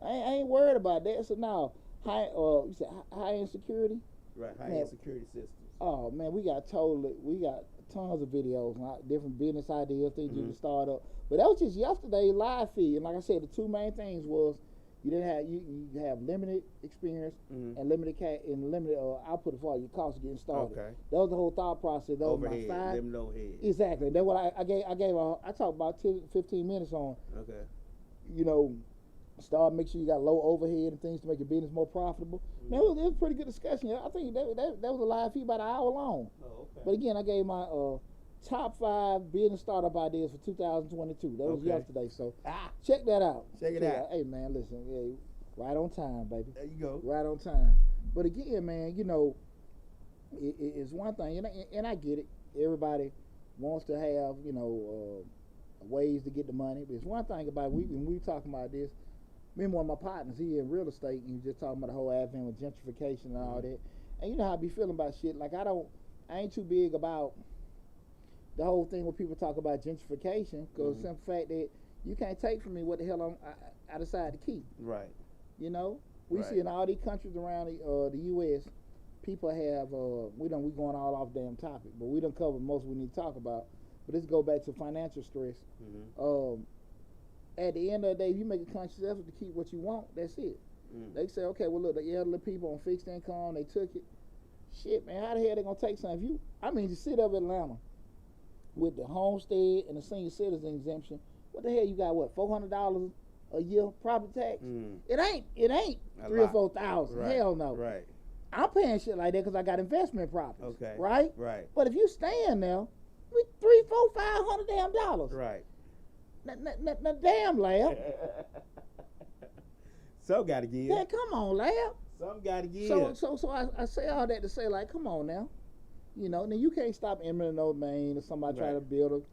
Right. I ain't worried about that. So now, you said high-end security? Right, high-end security systems. Oh, man, we got tons of videos, different business ideas, things you can start up. But that was just yesterday live feed. And like I said, the 2 main things was you have limited experience and limited output as far as your cost of getting started. Okay. That was the whole thought process. That overhead, was my 5. them overhead. Exactly. That's what I talked about 15 minutes on. Okay. Make sure you got low overhead and things to make your business more profitable. Man, it was a pretty good discussion. I think that was a live feed about an hour long. Oh, okay. But again, I gave my top 5 business startup ideas for 2022. That was yesterday, so check that out. Check it out. Hey, man, listen, right on time, baby. There you go. Right on time. But again, man, it's one thing, and I get it. Everybody wants to have, ways to get the money. But it's one thing about it, when we talking about this, me and one of my partners, he in real estate, and he was just talking about the whole advent with gentrification and all that. And you know how I be feeling about shit. Like I ain't too big about the whole thing when people talk about gentrification, because the simple fact that you can't take from me what the hell I decide to keep. Right. We see in all these countries around the U.S., people have, we going all off damn topic, but we done covered most we need to talk about. But let's go back to financial stress. At the end of the day, if you make a conscious effort to keep what you want, that's it. They say, okay, well, look, the elderly people on fixed income, they took it. Shit, man, how the hell they gonna take something? You sit up in Atlanta with the homestead and the senior citizen exemption. What the hell you got? What, $400 a year property tax? It ain't $3,000 or $4,000. Right. Hell no. Right. I'm paying shit like that because I got investment properties. Okay. Right. Right. But if you staying there, with $300, $400, $500 damn dollars. Right. Now, damn, lab. Some gotta give. Yeah, come on, lab. Some gotta give. So I say all that to say, like, come on now. Now you can't stop eminent domain or somebody trying to build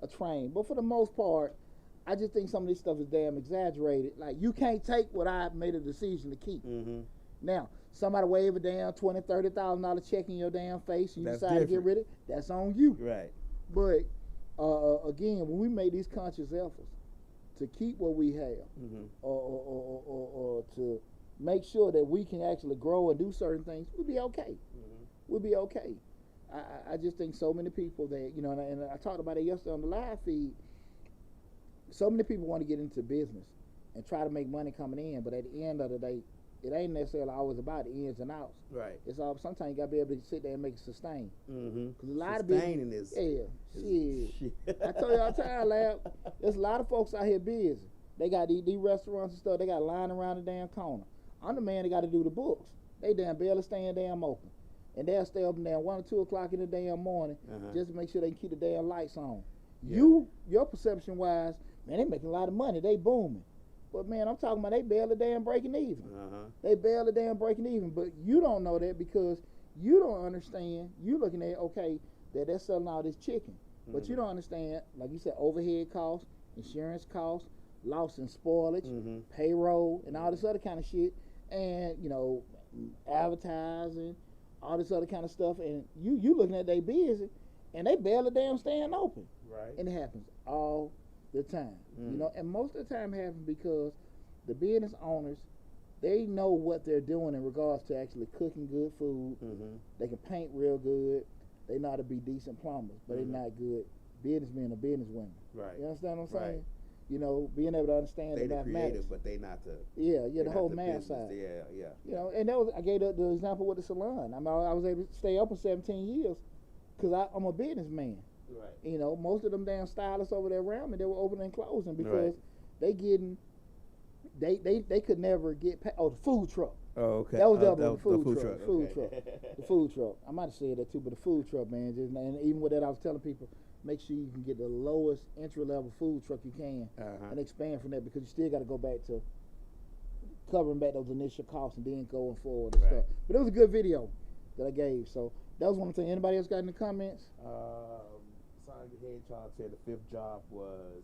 a train. But for the most part, I just think some of this stuff is damn exaggerated. Like, you can't take what I made a decision to keep. Now, somebody wave a damn $20,000, $30,000 check in your damn face and you decide to get rid of it, that's on you. Right. But again, when we make these conscious efforts to keep what we have, or to make sure that we can actually grow and do certain things, we'll be okay. We'll be okay. I just think so many people that, you know, and I talked about it yesterday on the live feed. So many people want to get into business and try to make money coming in, but at the end of the day, it ain't necessarily always about the ins and outs. Right. It's all, sometimes you gotta be able to sit there and make it sustain. Because a lot sustaining of business, shit. I told you all the time, lab. There's a lot of folks out here busy. They got these restaurants and stuff. They got line around the damn corner. I'm the man that got to do the books. They damn barely staying damn open, and they'll stay open damn 1 or 2 o'clock in the damn morning just to make sure they can keep the damn lights on. Yeah. Your perception wise, man, they making a lot of money. They booming. But man, I'm talking about they barely damn breaking even. They barely damn breaking even. But you don't know that because you don't understand. You looking at, okay, that they're selling all this chicken. But you don't understand, like you said, overhead costs, insurance costs, loss and spoilage, payroll, and all this other kind of shit. And, you know, advertising, all this other kind of stuff. And you looking at they busy, and they barely damn staying open. Right. And it happens all the time, you know, and most of the time it happens because the business owners, they know what they're doing in regards to actually cooking good food. They can paint real good. They know how to be decent plumbers, but they're not good businessmen or businesswomen. Right. You understand what I'm saying? You know, being able to understand the mathematics. Creative, but they not the the whole math side. Yeah. You know, and that was, I gave the example with the salon. I mean, I was able to stay open 17 years because I'm a businessman. Right. You know, most of them damn stylists over there around me, they were opening and closing because they could never get past, the food truck. Oh, okay. That was the food truck. truck. The food truck. I might have said that too, but the food truck, man. Just, and even with that, I was telling people, make sure you can get the lowest entry level food truck you can and expand from that because you still got to go back to covering back those initial costs and then going forward and stuff. But it was a good video that I gave. So that was one thing. Anybody else got in the comments? Sonic the Hedgehog said the 5th job was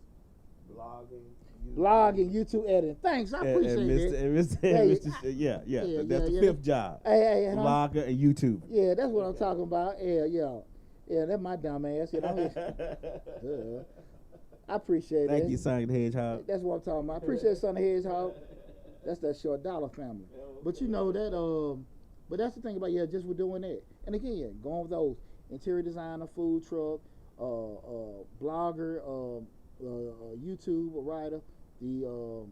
blogging, YouTube editing. Thanks, I appreciate it. That's the 5th job. Blogger and YouTube. Yeah, that's what I'm talking about. Yeah, that's my dumb ass. You know, I appreciate it. Thank you, Sonic the Hedgehog. That's what I'm talking about. I appreciate Sonic the Hedgehog. That's that short dollar family. But you know that. But that's the thing about just we're doing that. And again, going with those interior designer, food truck, blogger, YouTube writer, the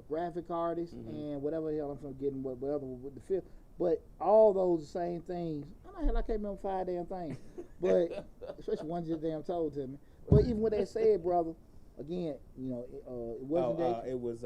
graphic artist, and whatever the hell I'm forgetting, whatever with the fifth. But all those same things. I can't remember 5 damn things. But especially one just damn told to me. But even what they said, brother, again, you know, it wasn't it was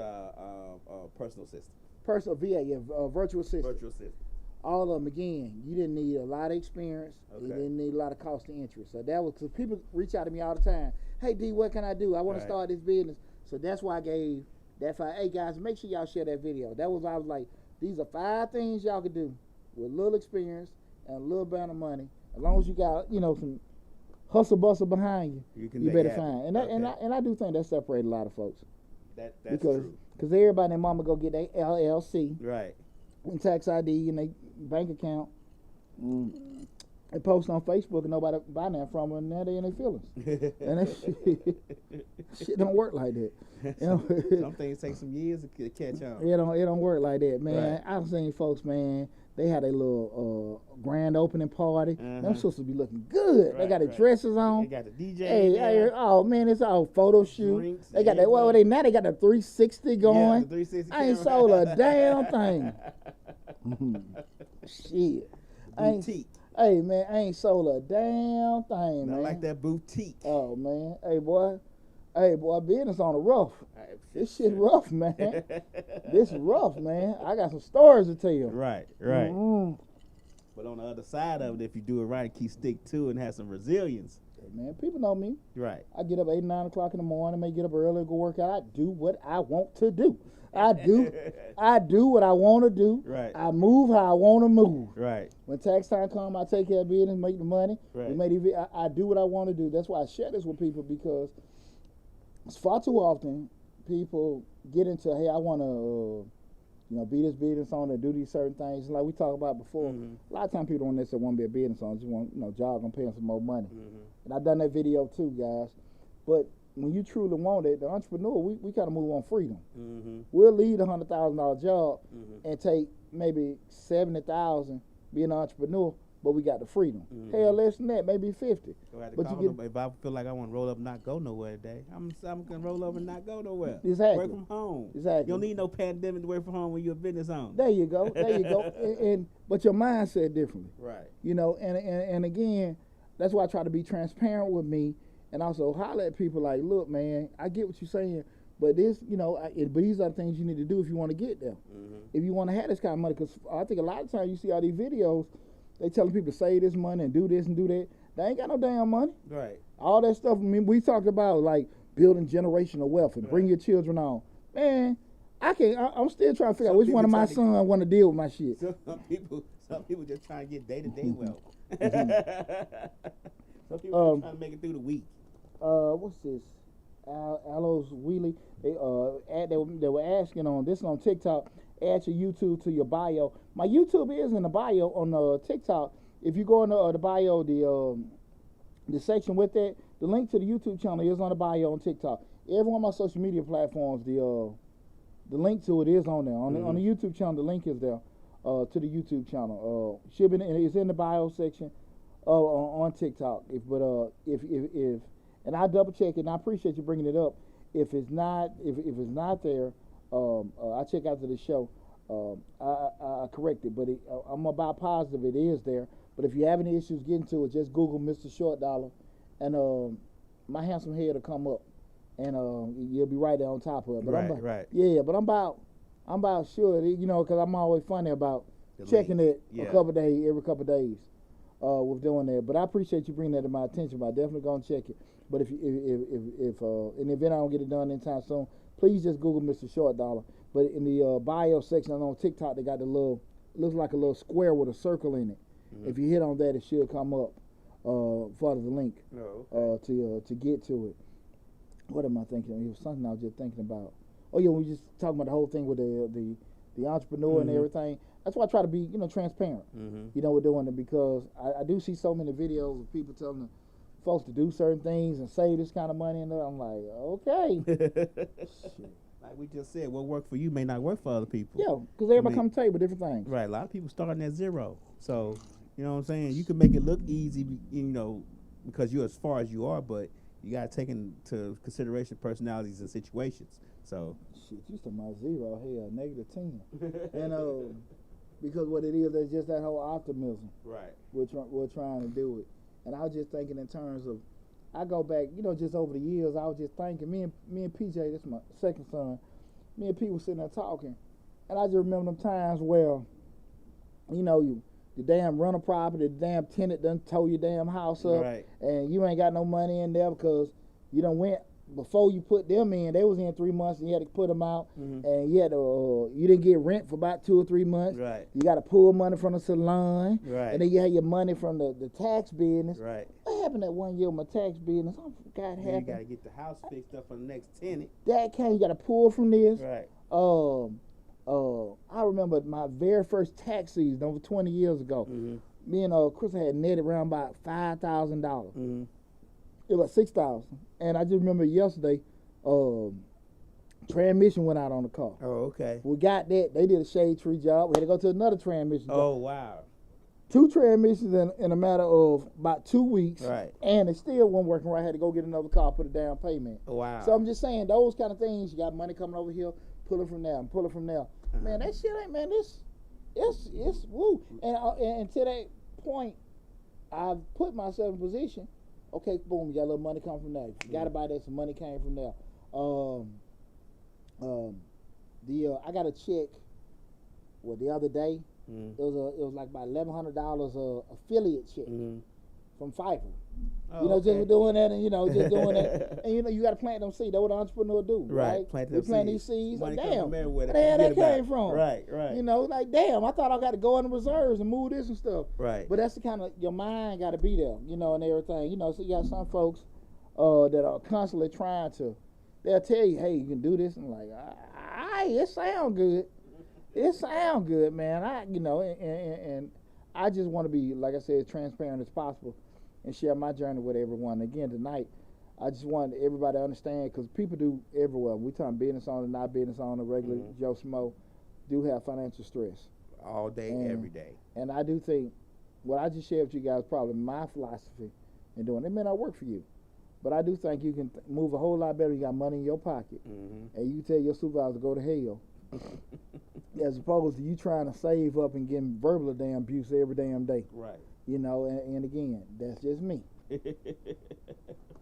personal assistant. Personal VA, virtual assistant. Virtual assistant. All of them, again, you didn't need a lot of experience. You didn't need a lot of cost to entry. So that was, because people reach out to me all the time. Hey, D, what can I do? I want to start this business. So that's why I gave that 5. Hey, guys, make sure y'all share that video. That was, I was like, these are 5 things y'all could do with little experience and a little bit of money. As long as you got, you know, some hustle bustle behind you, you better find. And I do think that separates a lot of folks. That's true. Because everybody and their mama go get their LLC. Right. And tax ID and their bank account. They post on Facebook and nobody buy that from them, and now they in their feelings. And that shit don't work like that. You know? Some things take some years to catch on. It don't work like that, man. Right. I've seen folks, man, they had a little grand opening party. Them sisters be looking good. Right, they got their dresses on. They got the DJ. Oh man, it's all photo shoot. Drinks, they got that. Well, they now they got the 360 going. Yeah, the 360 I ain't sold a damn thing. Shit. Boutique. Hey man, I ain't sold a damn thing, man. I like that boutique. Oh man, hey boy, business on the rough. This shit rough, man. This rough, man. I got some stories to tell you. Right. But on the other side of it, if you do it right, keep stick to it and have some resilience. Hey man, people know me. Right. I get up 8, 9 o'clock in the morning. May get up early, go work out. I do what I want to do. I do what I want to do. Right. I move how I want to move. Right. When tax time comes, I take care of business, make the money. Right. I do what I want to do. That's why I share this with people, because it's far too often people get into, hey, I want to, be this business owner, do these certain things. Like we talked about before, a lot of times people don't necessarily want to be a business owner, just want, job gonna pay them some more money. And I've done that video too, guys. But when you truly want it, the entrepreneur, we kind of move on freedom. We'll leave a $100,000 job and take maybe $70,000 being an entrepreneur, but we got the freedom. Hell, less than that, maybe 50. But if I feel like I want to roll up and not go nowhere today, I'm gonna roll up and not go nowhere. Exactly. Work from home. Exactly. You don't need no pandemic to work from home when you're a business owner. There you go. There you go. But your mindset differently. Right. You know, and again, that's why I try to be transparent with me, and also holler at people like, look, man, I get what you're saying, but this, you know, but these are things you need to do if you want to get there. If you want to have this kind of money, because I think a lot of times you see all these videos, they telling people to save this money and do this and do that. They ain't got no damn money. Right. All that stuff. I mean, we talked about like building generational wealth and bring your children on. Man, I'm still trying to figure out which one of my sons want to deal with my shit. Some people just trying to get day-to-day wealth. Some people trying to make it through the week. What's this? Aloes Wheelie. They were asking on this on TikTok. Add your YouTube to your bio. My YouTube is in the bio on TikTok. If you go in the bio, the section with that, the link to the YouTube channel is on the bio on TikTok. Every one of my social media platforms, the link to it is on there. On the YouTube channel, the link is there to the YouTube channel. Should be it's in the bio section on TikTok. If and I double check it, and I appreciate you bringing it up. If it's not there, I check out to the show. I correct it, but I'm about positive it is there. But if you have any issues getting to it, just Google Mr. Short Dollar, and my handsome head will come up, and you'll be right there on top of it. But right. Yeah, but I'm about sure, you know, because I'm always funny about checking it every couple of days with doing that. But I appreciate you bringing that to my attention. But I definitely gonna check it. But if in the event I don't get it done anytime soon, please just Google Mr. Short Dollar. But in the bio section on TikTok, they got the looks like a little square with a circle in it. If you hit on that, it should come up for the link to get to it. What am I thinking? It was something I was just thinking about. Oh yeah, we just talking about the whole thing with the entrepreneur and everything. That's why I try to be, you know, transparent. You know, we're doing it because I do see so many videos of people telling folks to do certain things and save this kind of money, and I'm like, okay. Shit. Like we just said, what worked for you may not work for other people. Yeah, because everybody come to tell you with different things. Right, a lot of people starting at zero. So, you know what I'm saying? You can make it look easy, you know, because you're as far as you are, but you got to take into consideration personalities and situations. So. Shit, you talking about zero, hell, -10. And because what it is just that whole optimism. Right. We're trying to do it. And I was just thinking in terms of, I go back, you know, just over the years, I was just thinking, me and PJ, that's my second son, me and P was sitting there talking, and I just remember them times where, you know, the damn rental property, the damn tenant done tore your damn house up, right, and you ain't got no money in there because you done went, before you put them in, they was in 3 months and you had to put them out, and you had to, you didn't get rent for about 2 or 3 months. Right. You got to pull money from the salon. Right. And then you had your money from the tax business. Right. What happened that one year with my tax business? I forgot happened. You got to get the house fixed up for the next tenant. That came, you got to pull from this. Right. I remember my very first tax season over 20 years ago. Me and Chris had netted around about $5,000. It was $6,000, and I just remember yesterday, transmission went out on the car. Oh, okay. We got that. They did a shade tree job. We had to go to another transmission. Oh, wow. 2 transmissions in a matter of about 2 weeks. Right. And it still wasn't working right. I had to go get another car, put a down payment. Wow. So I'm just saying, those kind of things, you got money coming over here, pull it from there and pull it from there. Man, that shit ain't, man, it's woo. And to that point, I've put myself in position. Okay, boom, you got a little money come from there. You forgot about that, some money came from there. I got a check, the other day, it was like about $1,100 affiliate check from Pfeiffer. Oh, you know, just doing that and, you know, just doing that. And, you know, you got to plant them seeds. That's what an entrepreneur do, right? Plant these seeds. Money like, damn, where the hell that came from? Right. You know, like, damn, I thought I got to go in the reserves and move this and stuff. Right. But that's the kind of, your mind got to be there, you know, and everything. You know, so you got some folks that are constantly trying to, they'll tell you, hey, you can do this. And like, it sound good. It sound good, man. You know, and I just want to be, like I said, as transparent as possible and share my journey with everyone. Again, tonight, I just want everybody to understand, because people do everywhere. We talking business owner, not business owner, regular Joe Schmo, do have financial stress. All day, every day. And I do think what I just shared with you guys is probably my philosophy in doing it. It may not work for you, but I do think you can move a whole lot better. You got money in your pocket, and you tell your supervisor to go to hell, as opposed to you trying to save up and getting verbal damn abuse every damn day. Right. You know, and again, that's just me.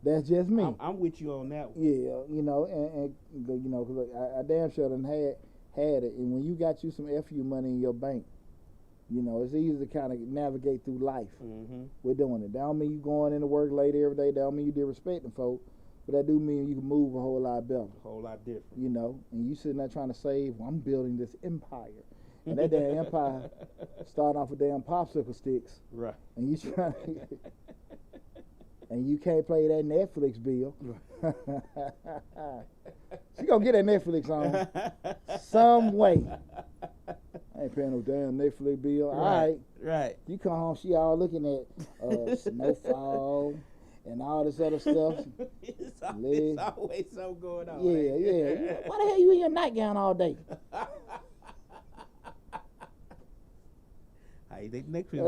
That's just me. I'm with you on that one. Yeah, you know, and you know, cause I damn sure done had it. And when you got you some FU money in your bank, you know, it's easy to kind of navigate through life. We're doing it. That don't mean you going into work late every day. That don't mean you disrespecting folk. But that do mean you can move a whole lot better. A whole lot different. You know, and you sitting there trying to save, well, I'm building this empire. And that damn empire starting off with damn popsicle sticks. Right. And you trying to, and you can't play that Netflix bill. She gonna get that Netflix on some way. I ain't paying no damn Netflix bill. All right. Right. You come home, she all looking at Snowfall and all this other stuff. It's always something going on. Yeah. Why the hell you in your nightgown all day? How you think Netflix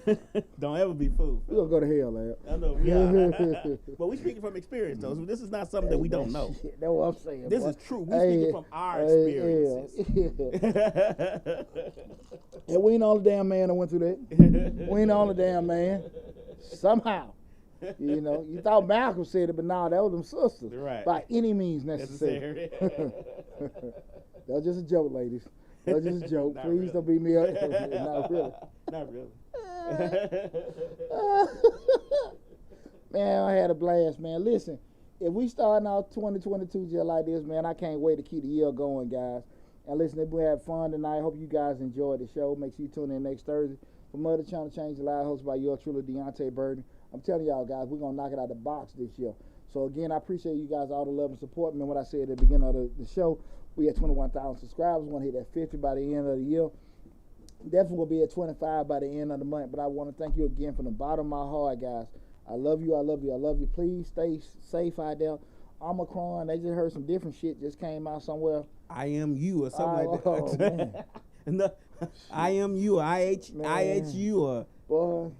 right? Don't ever be fooled. We're gonna go to hell, man. I know we are. But we speaking from experience, though. So this is not something that we don't know. That's what I'm saying. This is true. We speaking from our experiences. And we ain't the only damn man that went through that. We ain't the only damn man. Somehow. You know, you thought Malcolm said it, but nah, that was them sisters. Right. By any means necessary. That was just a joke, ladies. That was just a joke. Please really. don't beat me up. Not really. Not really. Man, I had a blast, man. Listen, if we starting out 2022 just like this, man, I can't wait to keep the year going, guys. And listen, if we had fun tonight, I hope you guys enjoyed the show. Make sure you tune in next Thursday for Mother Channel Change the Live, hosted by your truly Deontay Burden. I'm telling y'all, guys, we're going to knock it out of the box this year. So, again, I appreciate you guys, all the love and support. Man, what I said at the beginning of the show, we had 21,000 subscribers. We want to hit that 50 by the end of the year. Definitely will be at 25 by the end of the month. But I want to thank you again from the bottom of my heart, guys. I love you. I love you. I love you. Please stay safe out there. Omicron, they just heard some different shit just came out somewhere. I am you or something like that. Man. No, I am you or IHU or... Boy.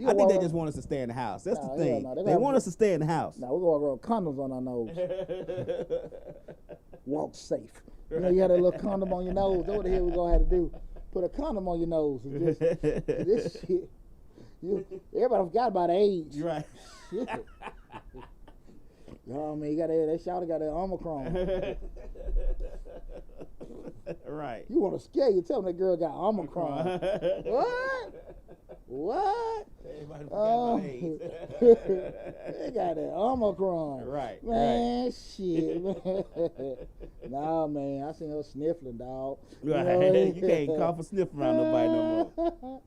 I think they just want us to stay in the house. That's the thing. No. They want us to stay in the house. Now we're going to roll condoms on our nose. Walk safe. You know, you had a little condom on your nose. That's what the hell we're going to have to do. Put a condom on your nose. And just, this shit. Everybody forgot about age. Right. Shit. Oh, man, you got that shouter got that Omicron. Right. You want to scare you. Tell them that girl got Omicron. What? Everybody forgot they got that Omicron. Right. Man, right. Shit, man. Nah, man, I seen her sniffling, dog. Right. You can't cough or sniff around nobody no more.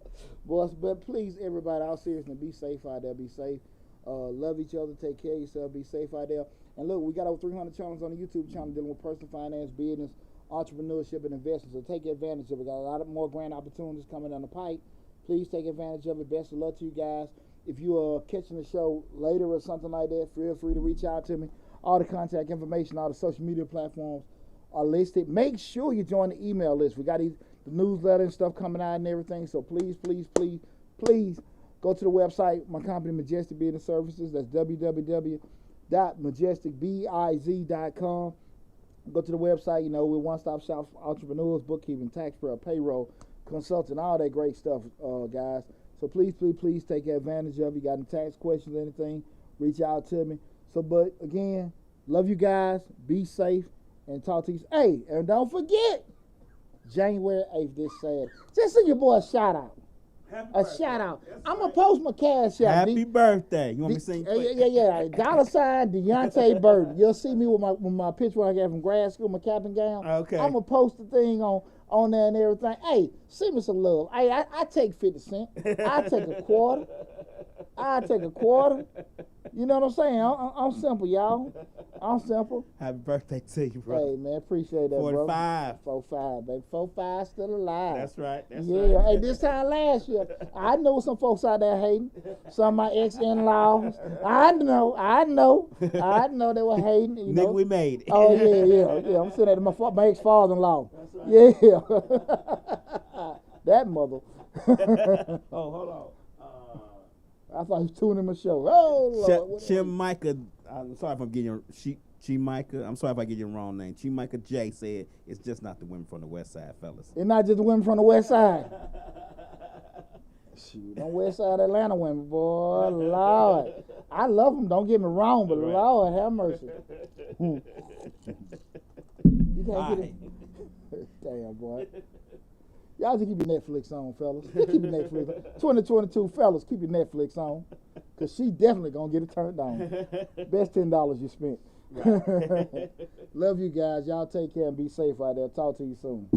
Boys, but please, everybody, all seriousness, be safe out there. Be safe. Love each other. Take care of yourself. Be safe out there. And look, we got over 300 channels on the YouTube channel dealing with personal finance, business, entrepreneurship, and investment. So take advantage of it. We got a lot of more grand opportunities coming down the pipe. Please take advantage of it. Best of luck to you guys. If you are catching the show later or something like that, feel free to reach out to me. All the contact information, all the social media platforms are listed. Make sure you join the email list. We got the newsletter and stuff coming out and everything. So please go to the website, my company, Majestic Business Services. That's www.majesticbiz.com. Go to the website. You know, we're one-stop shop for entrepreneurs, bookkeeping, tax prep, payroll, consulting, all that great stuff, guys. So please take advantage of it. You got any tax questions, anything, reach out to me. So, but again, love you guys. Be safe and talk to you. Hey, and don't forget, January 8th this Saturday. Just send your boy a shout out. Shout out. I'm going to post my cash out. Happy birthday. You want me to sing? Yeah. $sign Deontay Burden. You'll see me with my picture when I got from grad school, my cap and gown. Okay. I'm going to post the thing on there and everything. Hey, send me some love. Hey, I take 50 cents. I take a quarter. You know what I'm saying? I'm simple, y'all. I'm simple. Happy birthday to you, bro. Hey, man, appreciate that, 45. bro. 45, baby. 45 still alive. That's right. Yeah. Hey, this time last year, I know some folks out there hating. Some of my ex-in-laws. I know they were hating. You know, we made it. Oh, yeah. I'm sitting at my ex-father-in-law. Right. Yeah. That mother. Oh, hold on. I thought he was tuning my show. Oh, Lord. Chimika, I'm sorry if I'm getting your Chimika. I'm sorry if I get your wrong name. Chimika J said it's just not the women from the West Side, fellas. It's not just the women from the West Side. Shoot, them West Side Atlanta women, boy, Lord. I love them, don't get me wrong, but right. Lord have mercy. You can't get it. Damn, boy. Y'all just keep your Netflix on, fellas. Keep your Netflix on. 2022, fellas, keep your Netflix on. Because she definitely going to get it turned on. Best $10 you spent. Right. Love you guys. Y'all take care and be safe out there. Talk to you soon.